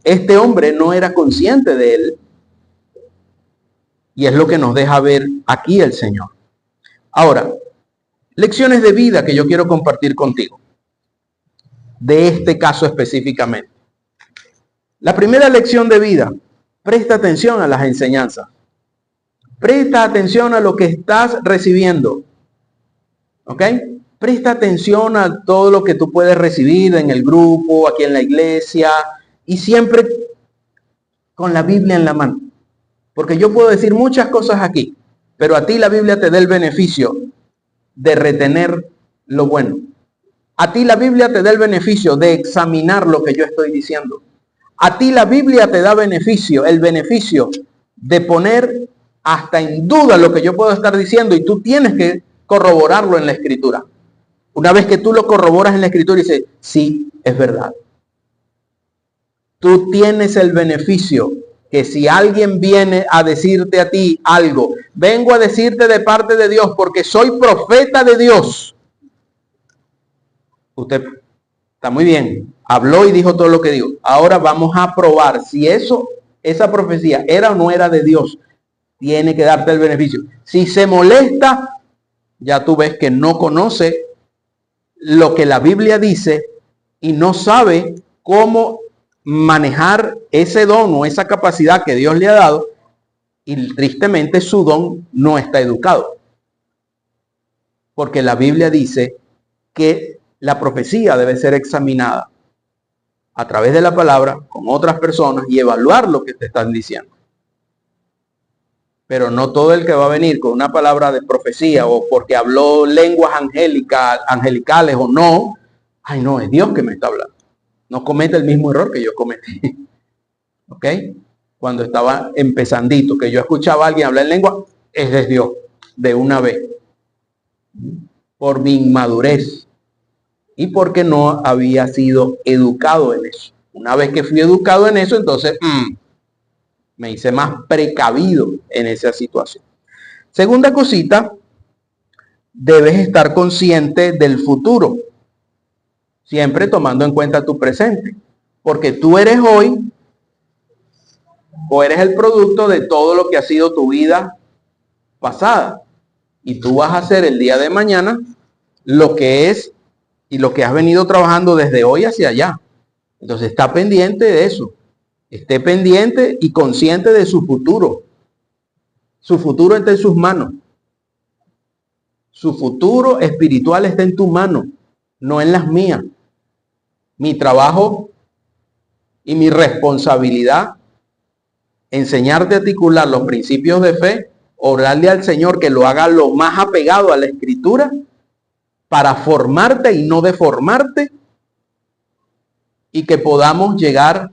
Este hombre no era consciente de él. Y es lo que nos deja ver aquí el Señor. Ahora, lecciones de vida que yo quiero compartir contigo. De este caso específicamente. La primera lección de vida, presta atención a las enseñanzas. Presta atención a lo que estás recibiendo. ¿Ok? Presta atención a todo lo que tú puedes recibir en el grupo, aquí en la iglesia, y siempre con la Biblia en la mano. Porque yo puedo decir muchas cosas aquí, pero a ti la Biblia te da el beneficio de retener lo bueno. A ti la Biblia te da el beneficio de examinar lo que yo estoy diciendo. A ti la Biblia te da el beneficio de poner hasta en duda lo que yo puedo estar diciendo, y tú tienes que corroborarlo en la Escritura. Una vez que tú lo corroboras en la Escritura y dices, sí, es verdad. Tú tienes el beneficio que si alguien viene a decirte a ti algo, vengo a decirte de parte de Dios porque soy profeta de Dios. Usted está muy bien, habló y dijo todo lo que dijo. Ahora vamos a probar si esa profecía era o no era de Dios. Tiene que darte el beneficio. Si se molesta, ya tú ves que no conoce lo que la Biblia dice y no sabe cómo manejar ese don o esa capacidad que Dios le ha dado, y tristemente su don no está educado. Porque la Biblia dice que la profecía debe ser examinada a través de la palabra con otras personas y evaluar lo que te están diciendo. Pero no todo el que va a venir con una palabra de profecía o porque habló lenguas angelicales o no, ay no, es Dios que me está hablando. No comete el mismo error que yo cometí. ¿Ok? Cuando estaba empezandito, que yo escuchaba a alguien hablar en lengua, es de Dios, de una vez. Por mi inmadurez y porque no había sido educado en eso. Una vez que fui educado en eso, entonces me hice más precavido en esa situación. Segunda cosita, debes estar consciente del futuro, siempre tomando en cuenta tu presente, porque tú eres hoy o eres el producto de todo lo que ha sido tu vida pasada, y tú vas a hacer el día de mañana lo que es y lo que has venido trabajando desde hoy hacia allá. Entonces está pendiente de eso, esté pendiente y consciente de su futuro. Su futuro está en sus manos. Su futuro espiritual está en tu mano, no en las mías. Mi trabajo y mi responsabilidad, enseñarte a articular los principios de fe, orarle al Señor que lo haga lo más apegado a la Escritura para formarte y no deformarte, y que podamos llegar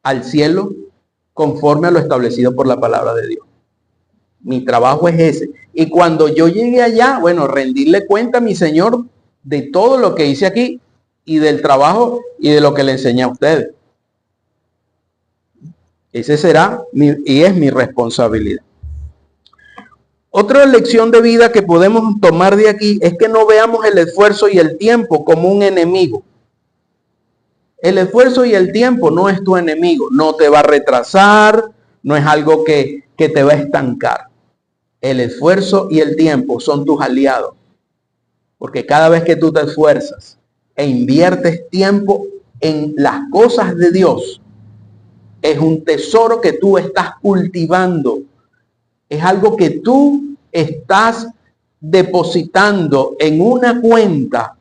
al cielo conforme a lo establecido por la palabra de Dios. Mi trabajo es ese. Y cuando yo llegue allá, bueno, rendirle cuenta a mi Señor de todo lo que hice aquí y del trabajo y de lo que le enseñé a ustedes. Ese será y es mi responsabilidad. Otra lección de vida que podemos tomar de aquí es que no veamos el esfuerzo y el tiempo como un enemigo. El esfuerzo y el tiempo no es tu enemigo, no te va a retrasar, no es algo que te va a estancar. El esfuerzo y el tiempo son tus aliados, porque cada vez que tú te esfuerzas e inviertes tiempo en las cosas de Dios, es un tesoro que tú estás cultivando, es algo que tú estás depositando en una cuenta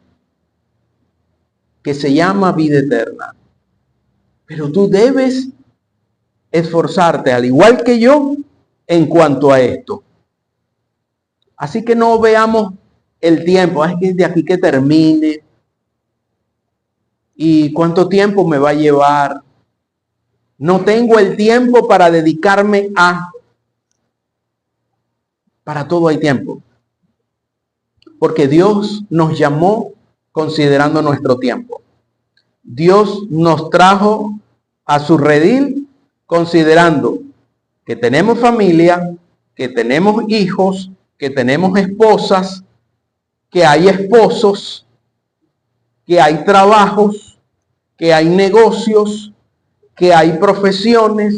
que se llama vida eterna. Pero tú debes esforzarte, al igual que yo, en cuanto a esto. Así que no veamos el tiempo, es que de aquí que termine, y cuánto tiempo me va a llevar. No tengo el tiempo para dedicarme a. Para todo hay tiempo. Porque Dios nos llamó considerando nuestro tiempo. Dios nos trajo a su redil considerando que tenemos familia, que tenemos hijos, que tenemos esposas, que hay esposos, que hay trabajos, que hay negocios, que hay profesiones,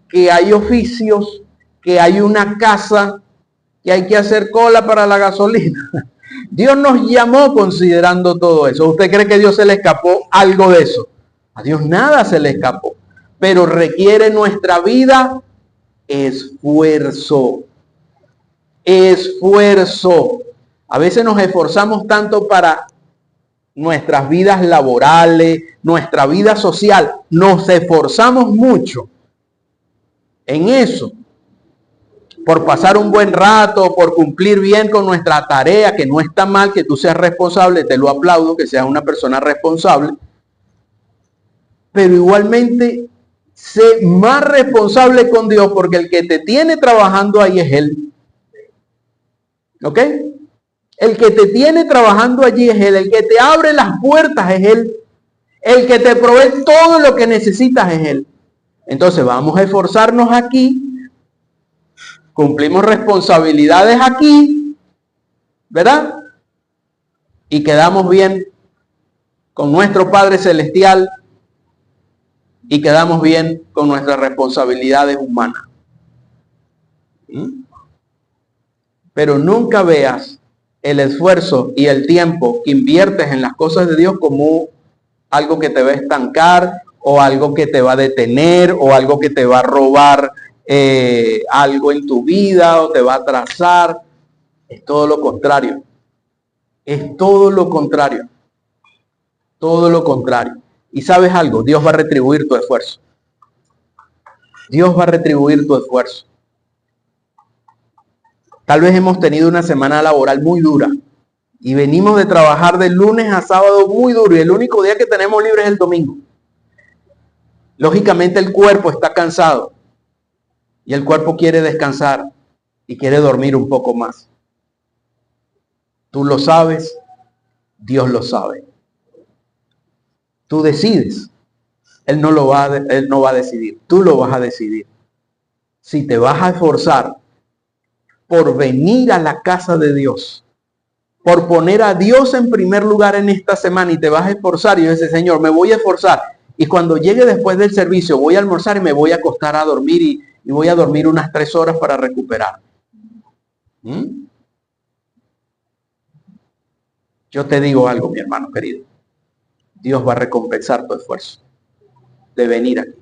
que hay oficios, que hay una casa, que hay que hacer cola para la gasolina. Dios nos llamó considerando todo eso. ¿Usted cree que Dios se le escapó algo de eso? A Dios nada se le escapó, pero requiere nuestra vida esfuerzo. Esfuerzo. A veces nos esforzamos tanto para nuestras vidas laborales, nuestra vida social. Nos esforzamos mucho en eso, por pasar un buen rato, por cumplir bien con nuestra tarea, que no está mal que tú seas responsable, te lo aplaudo, que seas una persona responsable, pero igualmente sé más responsable con Dios, porque el que te tiene trabajando ahí es Él. ¿Ok? El que te tiene trabajando allí es Él, el que te abre las puertas es Él, el que te provee todo lo que necesitas es Él. Entonces vamos a esforzarnos aquí, cumplimos responsabilidades aquí, ¿verdad? Y quedamos bien con nuestro Padre Celestial y quedamos bien con nuestras responsabilidades humanas. Pero nunca veas el esfuerzo y el tiempo que inviertes en las cosas de Dios como algo que te va a estancar o algo que te va a detener o algo que te va a robar algo en tu vida o te va a atrasar. Es todo lo contrario. Es todo lo contrario. Todo lo contrario. Y sabes algo, Dios va a retribuir tu esfuerzo. Dios va a retribuir tu esfuerzo. Tal vez hemos tenido una semana laboral muy dura y venimos de trabajar de lunes a sábado muy duro y el único día que tenemos libre es el domingo. Lógicamente el cuerpo está cansado y el cuerpo quiere descansar y quiere dormir un poco más. Tú lo sabes, Dios lo sabe. Tú decides Él no va a decidir, tú lo vas a decidir. Si te vas a esforzar por venir a la casa de Dios, por poner a Dios en primer lugar en esta semana, y te vas a esforzar, y yo dices, Señor, me voy a esforzar, y cuando llegue después del servicio voy a almorzar y me voy a acostar a dormir, y voy a dormir unas 3 horas para recuperar. Yo te digo algo, mi hermano querido. Dios va a recompensar tu esfuerzo de venir aquí.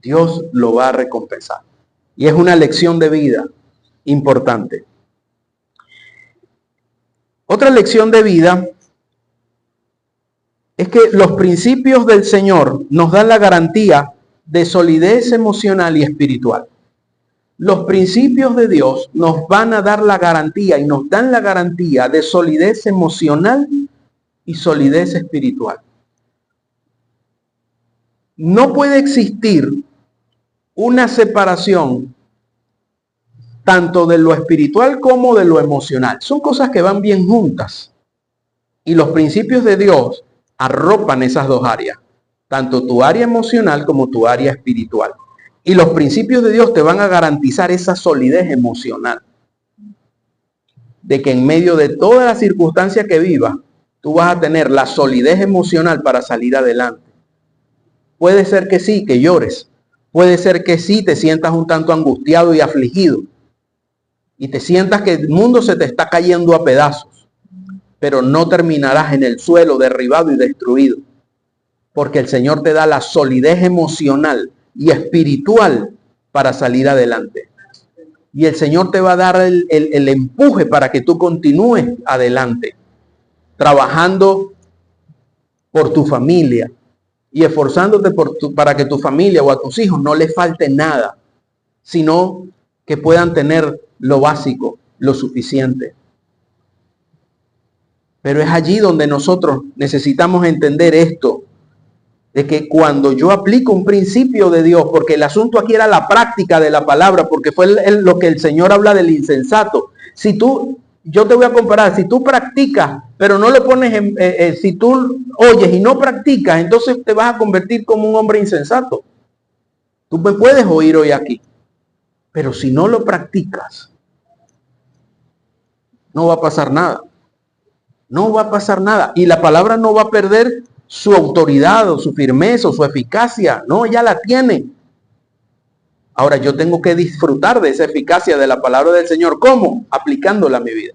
Dios lo va a recompensar. Y es una lección de vida importante. Otra lección de vida es que los principios del Señor nos dan la garantía de solidez emocional y espiritual. Los principios de Dios nos van a dar la garantía y nos dan la garantía de solidez emocional y solidez espiritual. No puede existir una separación tanto de lo espiritual como de lo emocional. Son cosas que van bien juntas. Y los principios de Dios arropan esas dos áreas, tanto tu área emocional como tu área espiritual. Y los principios de Dios te van a garantizar esa solidez emocional. De que en medio de todas las circunstancias que vivas, tú vas a tener la solidez emocional para salir adelante. Puede ser que sí, que llores. Puede ser que sí, te sientas un tanto angustiado y afligido. Y te sientas que el mundo se te está cayendo a pedazos. Pero no terminarás en el suelo derribado y destruido. Porque el Señor te da la solidez emocional y espiritual para salir adelante. Y el Señor te va a dar el empuje para que tú continúes adelante, trabajando por tu familia y esforzándote para que tu familia o a tus hijos no les falte nada, sino que puedan tener lo básico, lo suficiente. Pero es allí donde nosotros necesitamos entender esto, de que cuando yo aplico un principio de Dios, porque el asunto aquí era la práctica de la palabra, porque fue lo que el Señor habla del insensato. Yo te voy a comparar, si tú practicas, pero no lo pones si tú oyes y no practicas, entonces te vas a convertir como un hombre insensato. Tú me puedes oír hoy aquí, pero si no lo practicas, no va a pasar nada. No va a pasar nada. Y la palabra no va a perder su autoridad o su firmeza o su eficacia. No, ya la tiene. Ahora yo tengo que disfrutar de esa eficacia de la palabra del Señor. ¿Cómo? Aplicándola a mi vida.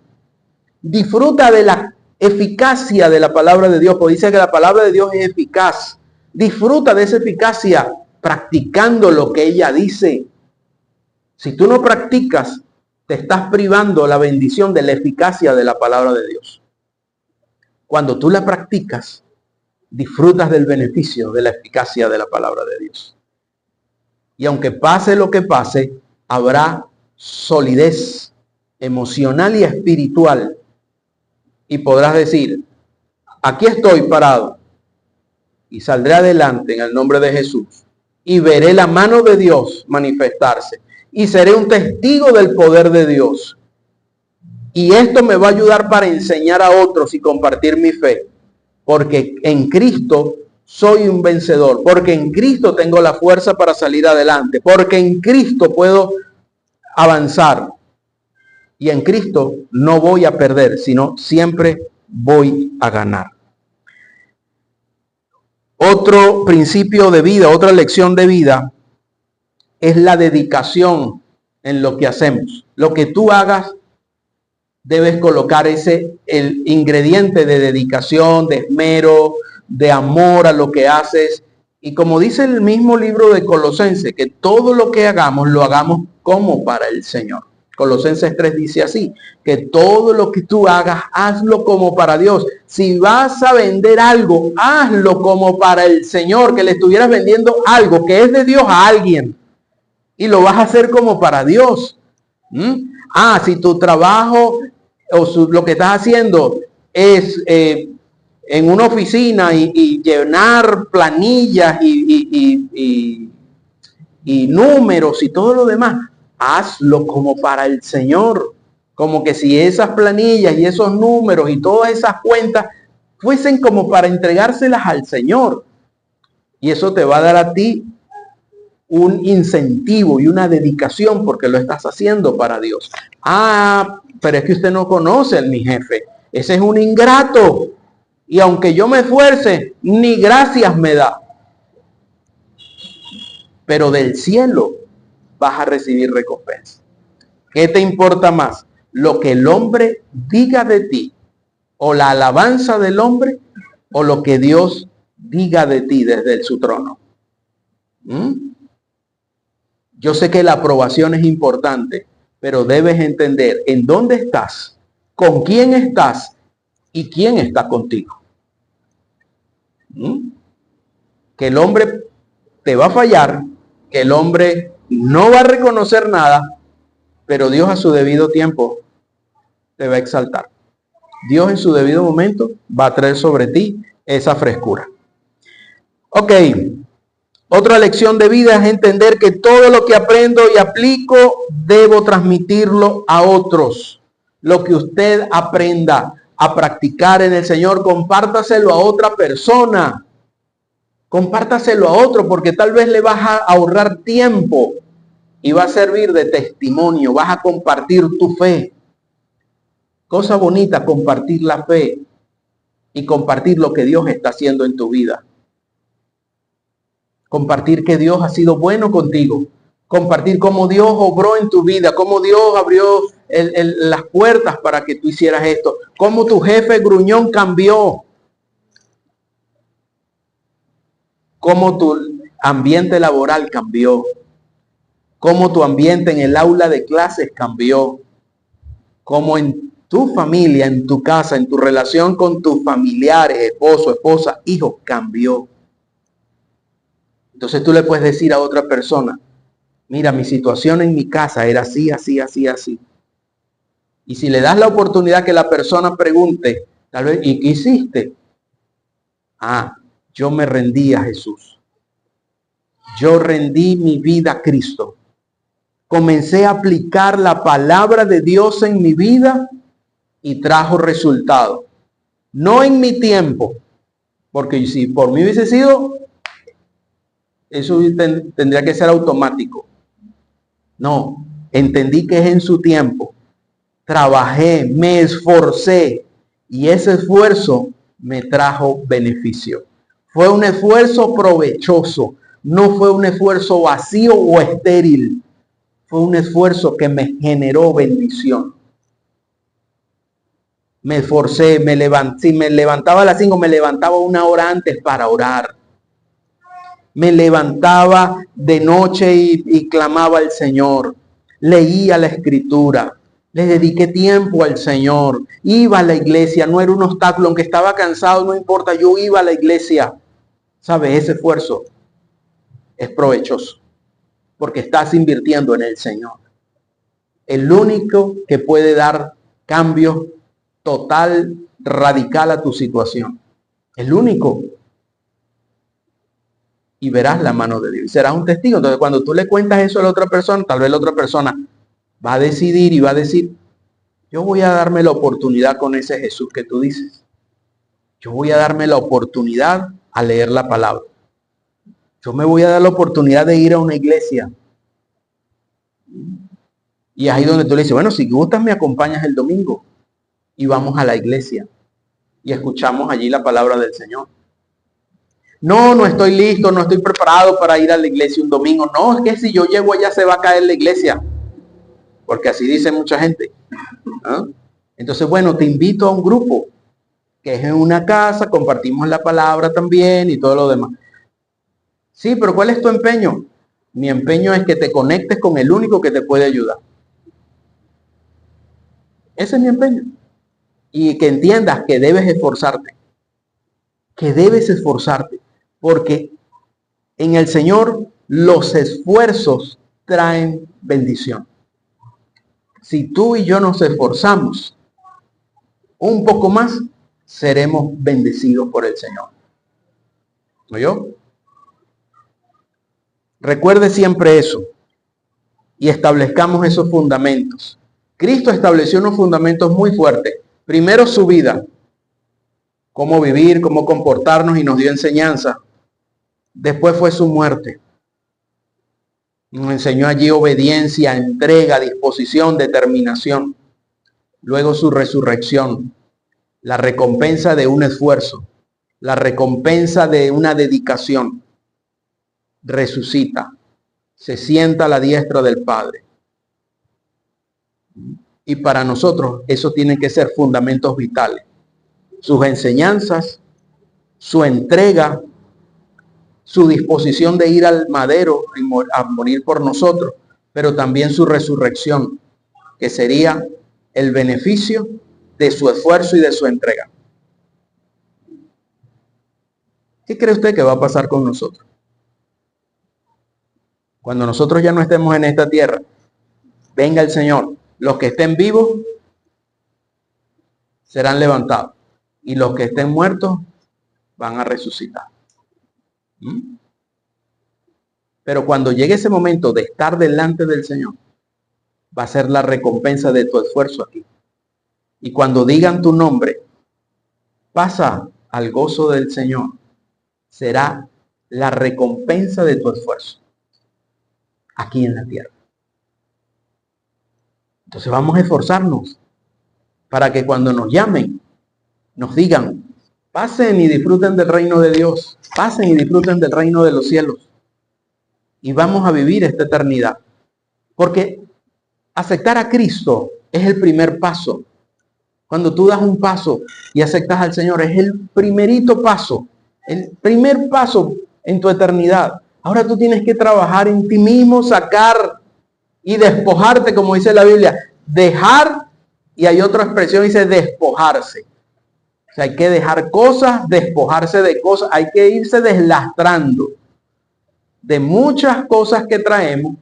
Disfruta de la eficacia de la palabra de Dios, porque dice que la palabra de Dios es eficaz. Disfruta de esa eficacia practicando lo que ella dice. Si tú no practicas, te estás privando la bendición de la eficacia de la palabra de Dios. Cuando tú la practicas, disfrutas del beneficio de la eficacia de la palabra de Dios. Y aunque pase lo que pase, habrá solidez emocional y espiritual. Y podrás decir, aquí estoy parado y saldré adelante en el nombre de Jesús. Y veré la mano de Dios manifestarse. Y seré un testigo del poder de Dios. Y esto me va a ayudar para enseñar a otros y compartir mi fe. Porque en Cristo soy un vencedor. Porque en Cristo tengo la fuerza para salir adelante. Porque en Cristo puedo avanzar. Y en Cristo no voy a perder, sino siempre voy a ganar. Otro principio de vida, otra lección de vida, es la dedicación en lo que hacemos. Lo que tú hagas, debes colocar el ingrediente de dedicación, de esmero, de amor a lo que haces. Y como dice el mismo libro de Colosenses, que todo lo que hagamos, lo hagamos como para el Señor. Colosenses 3 dice así, que todo lo que tú hagas, hazlo como para Dios. Si vas a vender algo, hazlo como para el Señor, que le estuvieras vendiendo algo que es de Dios a alguien. Y lo vas a hacer como para Dios. Si tu trabajo o lo que estás haciendo es en una oficina y llenar planillas y números y todo lo demás, hazlo como para el Señor. Como que si esas planillas y esos números y todas esas cuentas fuesen como para entregárselas al Señor. Y eso te va a dar a ti un incentivo y una dedicación porque lo estás haciendo para Dios. Ah, pero es que usted no conoce a mi jefe. Ese es un ingrato. Y aunque yo me esfuerce, ni gracias me da. Pero del cielo vas a recibir recompensa. ¿Qué te importa más? ¿Lo que el hombre diga de ti? ¿O la alabanza del hombre? ¿O lo que Dios diga de ti desde su trono? Yo sé que la aprobación es importante, pero debes entender en dónde estás, con quién estás y quién está contigo. Que el hombre te va a fallar, que el hombre no va a reconocer nada, pero Dios a su debido tiempo te va a exaltar. Dios en su debido momento va a traer sobre ti esa frescura. Ok, otra lección de vida es entender que todo lo que aprendo y aplico debo transmitirlo a otros. Lo que usted aprenda a practicar en el Señor, compártaselo a otra persona. Compártaselo a otro porque tal vez le vas a ahorrar tiempo y va a servir de testimonio. Vas a compartir tu fe. Cosa bonita, compartir la fe y compartir lo que Dios está haciendo en tu vida. Compartir que Dios ha sido bueno contigo. Compartir cómo Dios obró en tu vida, cómo Dios abrió las puertas para que tú hicieras esto. Cómo tu jefe gruñón cambió. Cómo tu ambiente laboral cambió. Cómo tu ambiente en el aula de clases cambió. Cómo en tu familia, en tu casa, en tu relación con tus familiares, esposo, esposa, hijos, cambió. Entonces tú le puedes decir a otra persona, mira, mi situación en mi casa era así, así, así, así. Y si le das la oportunidad que la persona pregunte, tal vez, ¿y qué hiciste? Ah, yo me rendí a Jesús. Yo rendí mi vida a Cristo. Comencé a aplicar la palabra de Dios en mi vida y trajo resultado. No en mi tiempo, porque si por mí hubiese sido, eso tendría que ser automático. No, entendí que es en su tiempo. Trabajé, me esforcé y ese esfuerzo me trajo beneficio. Fue un esfuerzo provechoso, no fue un esfuerzo vacío o estéril. Fue un esfuerzo que me generó bendición. Me esforcé, me levanté, si me levantaba a las 5, me levantaba una hora antes para orar. Me levantaba de noche y clamaba al Señor. Leía la Escritura. Le dediqué tiempo al Señor. Iba a la iglesia, no era un obstáculo. Aunque estaba cansado, no importa, yo iba a la iglesia. ¿Sabes? Ese esfuerzo es provechoso. Porque estás invirtiendo en el Señor. El único que puede dar cambio total, radical a tu situación. El único. Y verás la mano de Dios. Serás un testigo. Entonces, cuando tú le cuentas eso a la otra persona, tal vez la otra persona va a decidir y va a decir, yo voy a darme la oportunidad con ese Jesús que tú dices. Yo voy a darme la oportunidad a leer la palabra. Yo me voy a dar la oportunidad de ir a una iglesia. Y ahí donde tú le dices, bueno, si gustas me acompañas el domingo. Y vamos a la iglesia. Y escuchamos allí la palabra del Señor. No, no estoy listo, no estoy preparado para ir a la iglesia un domingo. No, es que si yo llego allá se va a caer la iglesia. Porque así dice mucha gente. ¿Ah? Entonces, bueno, te invito a un grupo que es en una casa, compartimos la palabra también y todo lo demás. Sí, pero ¿cuál es tu empeño? Mi empeño es que te conectes con el único que te puede ayudar. Ese es mi empeño. Y que entiendas que debes esforzarte. Que debes esforzarte. Porque en el Señor los esfuerzos traen bendición. Si tú y yo nos esforzamos un poco más, seremos bendecidos por el Señor. ¿Oyó? Recuerde siempre eso y establezcamos esos fundamentos. Cristo estableció unos fundamentos muy fuertes. Primero su vida, cómo vivir, cómo comportarnos y nos dio enseñanza. Después fue su muerte. Nos enseñó allí obediencia, entrega, disposición, determinación. Luego su resurrección, la recompensa de un esfuerzo, la recompensa de una dedicación. Resucita, se sienta a la diestra del Padre. Y para nosotros eso tiene que ser fundamentos vitales. Sus enseñanzas, su entrega, su disposición de ir al madero a morir por nosotros, pero también su resurrección, que sería el beneficio de su esfuerzo y de su entrega. ¿Qué cree usted que va a pasar con nosotros? Cuando nosotros ya no estemos en esta tierra, venga el Señor. Los que estén vivos serán levantados y los que estén muertos van a resucitar. Pero cuando llegue ese momento de estar delante del Señor, va a ser la recompensa de tu esfuerzo aquí. Y cuando digan tu nombre, pasa al gozo del Señor, será la recompensa de tu esfuerzo aquí en la tierra. Entonces vamos a esforzarnos para que cuando nos llamen, nos digan, pasen y disfruten del reino de Dios, pasen y disfruten del reino de los cielos. Y vamos a vivir esta eternidad. Porque aceptar a Cristo es el primer paso. Cuando tú das un paso y aceptas al Señor, es el primerito paso, el primer paso en tu eternidad. Ahora tú tienes que trabajar en ti mismo, sacar y despojarte, como dice la Biblia, dejar, y hay otra expresión, dice despojarse. O sea, hay que dejar cosas, despojarse de cosas, hay que irse deslastrando de muchas cosas que traemos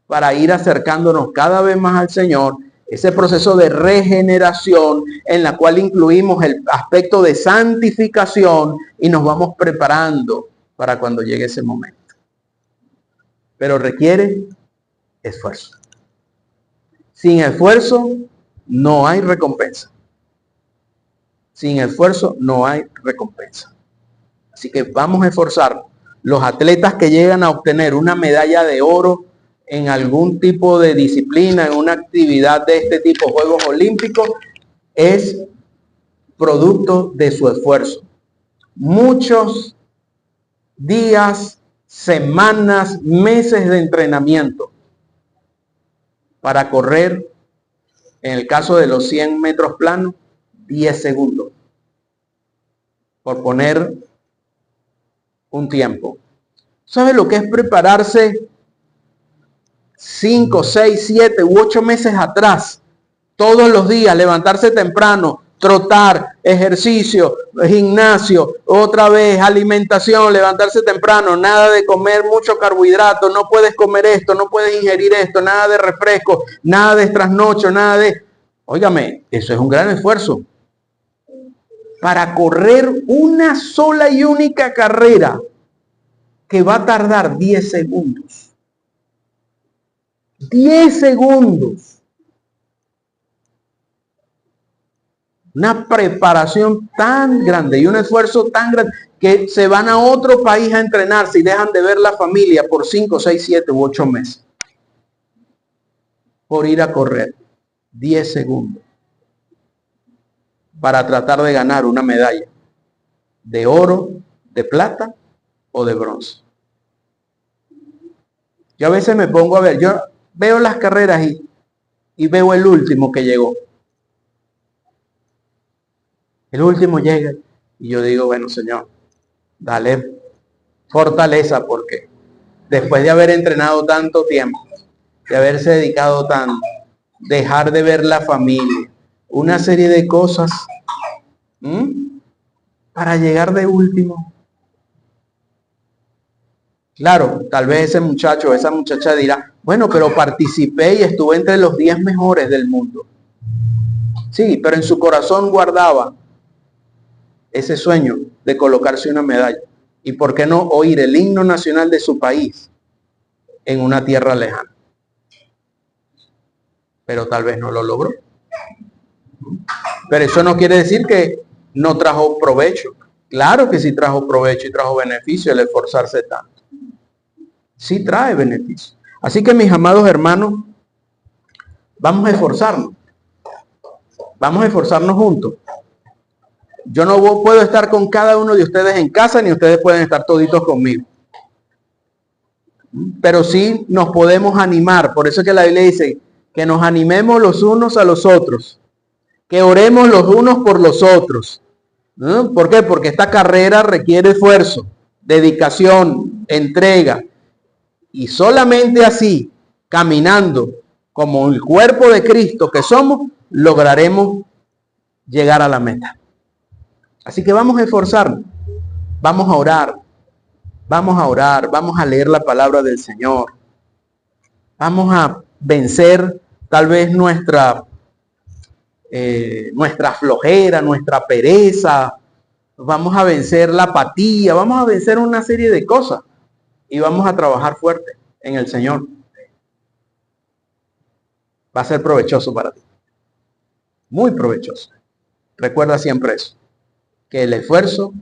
para ir acercándonos cada vez más al Señor. Ese proceso de regeneración en la cual incluimos el aspecto de santificación y nos vamos preparando para cuando llegue ese momento. Pero requiere esfuerzo. Sin esfuerzo no hay recompensa. Sin esfuerzo no hay recompensa. Así que vamos a esforzarnos. Los atletas que llegan a obtener una medalla de oro en algún tipo de disciplina, en una actividad de este tipo, Juegos Olímpicos, es producto de su esfuerzo. Muchos días, semanas, meses de entrenamiento para correr, en el caso de los 100 metros planos, 10 segundos. Por poner un tiempo. ¿Sabe lo que es prepararse 5, 6, 7 u 8 meses atrás? Todos los días, levantarse temprano, trotar, ejercicio, gimnasio, otra vez alimentación, levantarse temprano, nada de comer mucho carbohidrato, no puedes comer esto, no puedes ingerir esto, nada de refresco, nada de trasnocho, nada de... Óigame, eso es un gran esfuerzo. Para correr una sola y única carrera que va a tardar 10 segundos. 10 segundos. Una preparación tan grande y un esfuerzo tan grande que se van a otro país a entrenarse y dejan de ver la familia por 5, 6, 7 u 8 meses. Por ir a correr 10 segundos. Para tratar de ganar una medalla de oro, de plata o de bronce. Yo a veces me pongo a ver, yo veo las carreras y veo el último que llegó. El último llega y yo digo, bueno, Señor, dale fortaleza, porque después de haber entrenado tanto tiempo, de haberse dedicado tanto, dejar de ver la familia, una serie de cosas para llegar de último. Claro, tal vez ese muchacho o esa muchacha dirá, bueno, pero participé y estuve entre los 10 mejores del mundo. Sí, pero en su corazón guardaba ese sueño de colocarse una medalla. ¿Y por qué no oír el himno nacional de su país en una tierra lejana? Pero tal vez no lo logró. Pero eso no quiere decir que no trajo provecho. Claro que sí trajo provecho y trajo beneficio el esforzarse tanto. Sí trae beneficio. Así que mis amados hermanos, vamos a esforzarnos. Vamos a esforzarnos juntos. Yo no puedo estar con cada uno de ustedes en casa, ni ustedes pueden estar toditos conmigo. Pero sí nos podemos animar. Por eso es que la Biblia dice que nos animemos los unos a los otros. Que oremos los unos por los otros. ¿No? ¿Por qué? Porque esta carrera requiere esfuerzo, dedicación, entrega. Y solamente así, caminando como el cuerpo de Cristo que somos, lograremos llegar a la meta. Así que vamos a esforzarnos, vamos a orar, vamos a leer la palabra del Señor. Vamos a vencer tal vez nuestra flojera, nuestra pereza. Vamos a vencer la apatía, vamos a vencer una serie de cosas y vamos a trabajar fuerte en el Señor. Va a ser provechoso para ti. Muy provechoso. Recuerda siempre eso, que el esfuerzo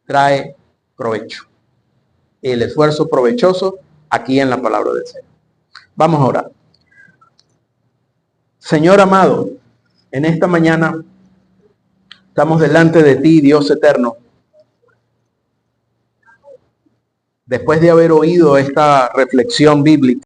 trae provecho. El esfuerzo provechoso aquí en la palabra del Señor. Vamos a orar. Señor amado, en esta mañana estamos delante de ti, Dios eterno. Después de haber oído esta reflexión bíblica,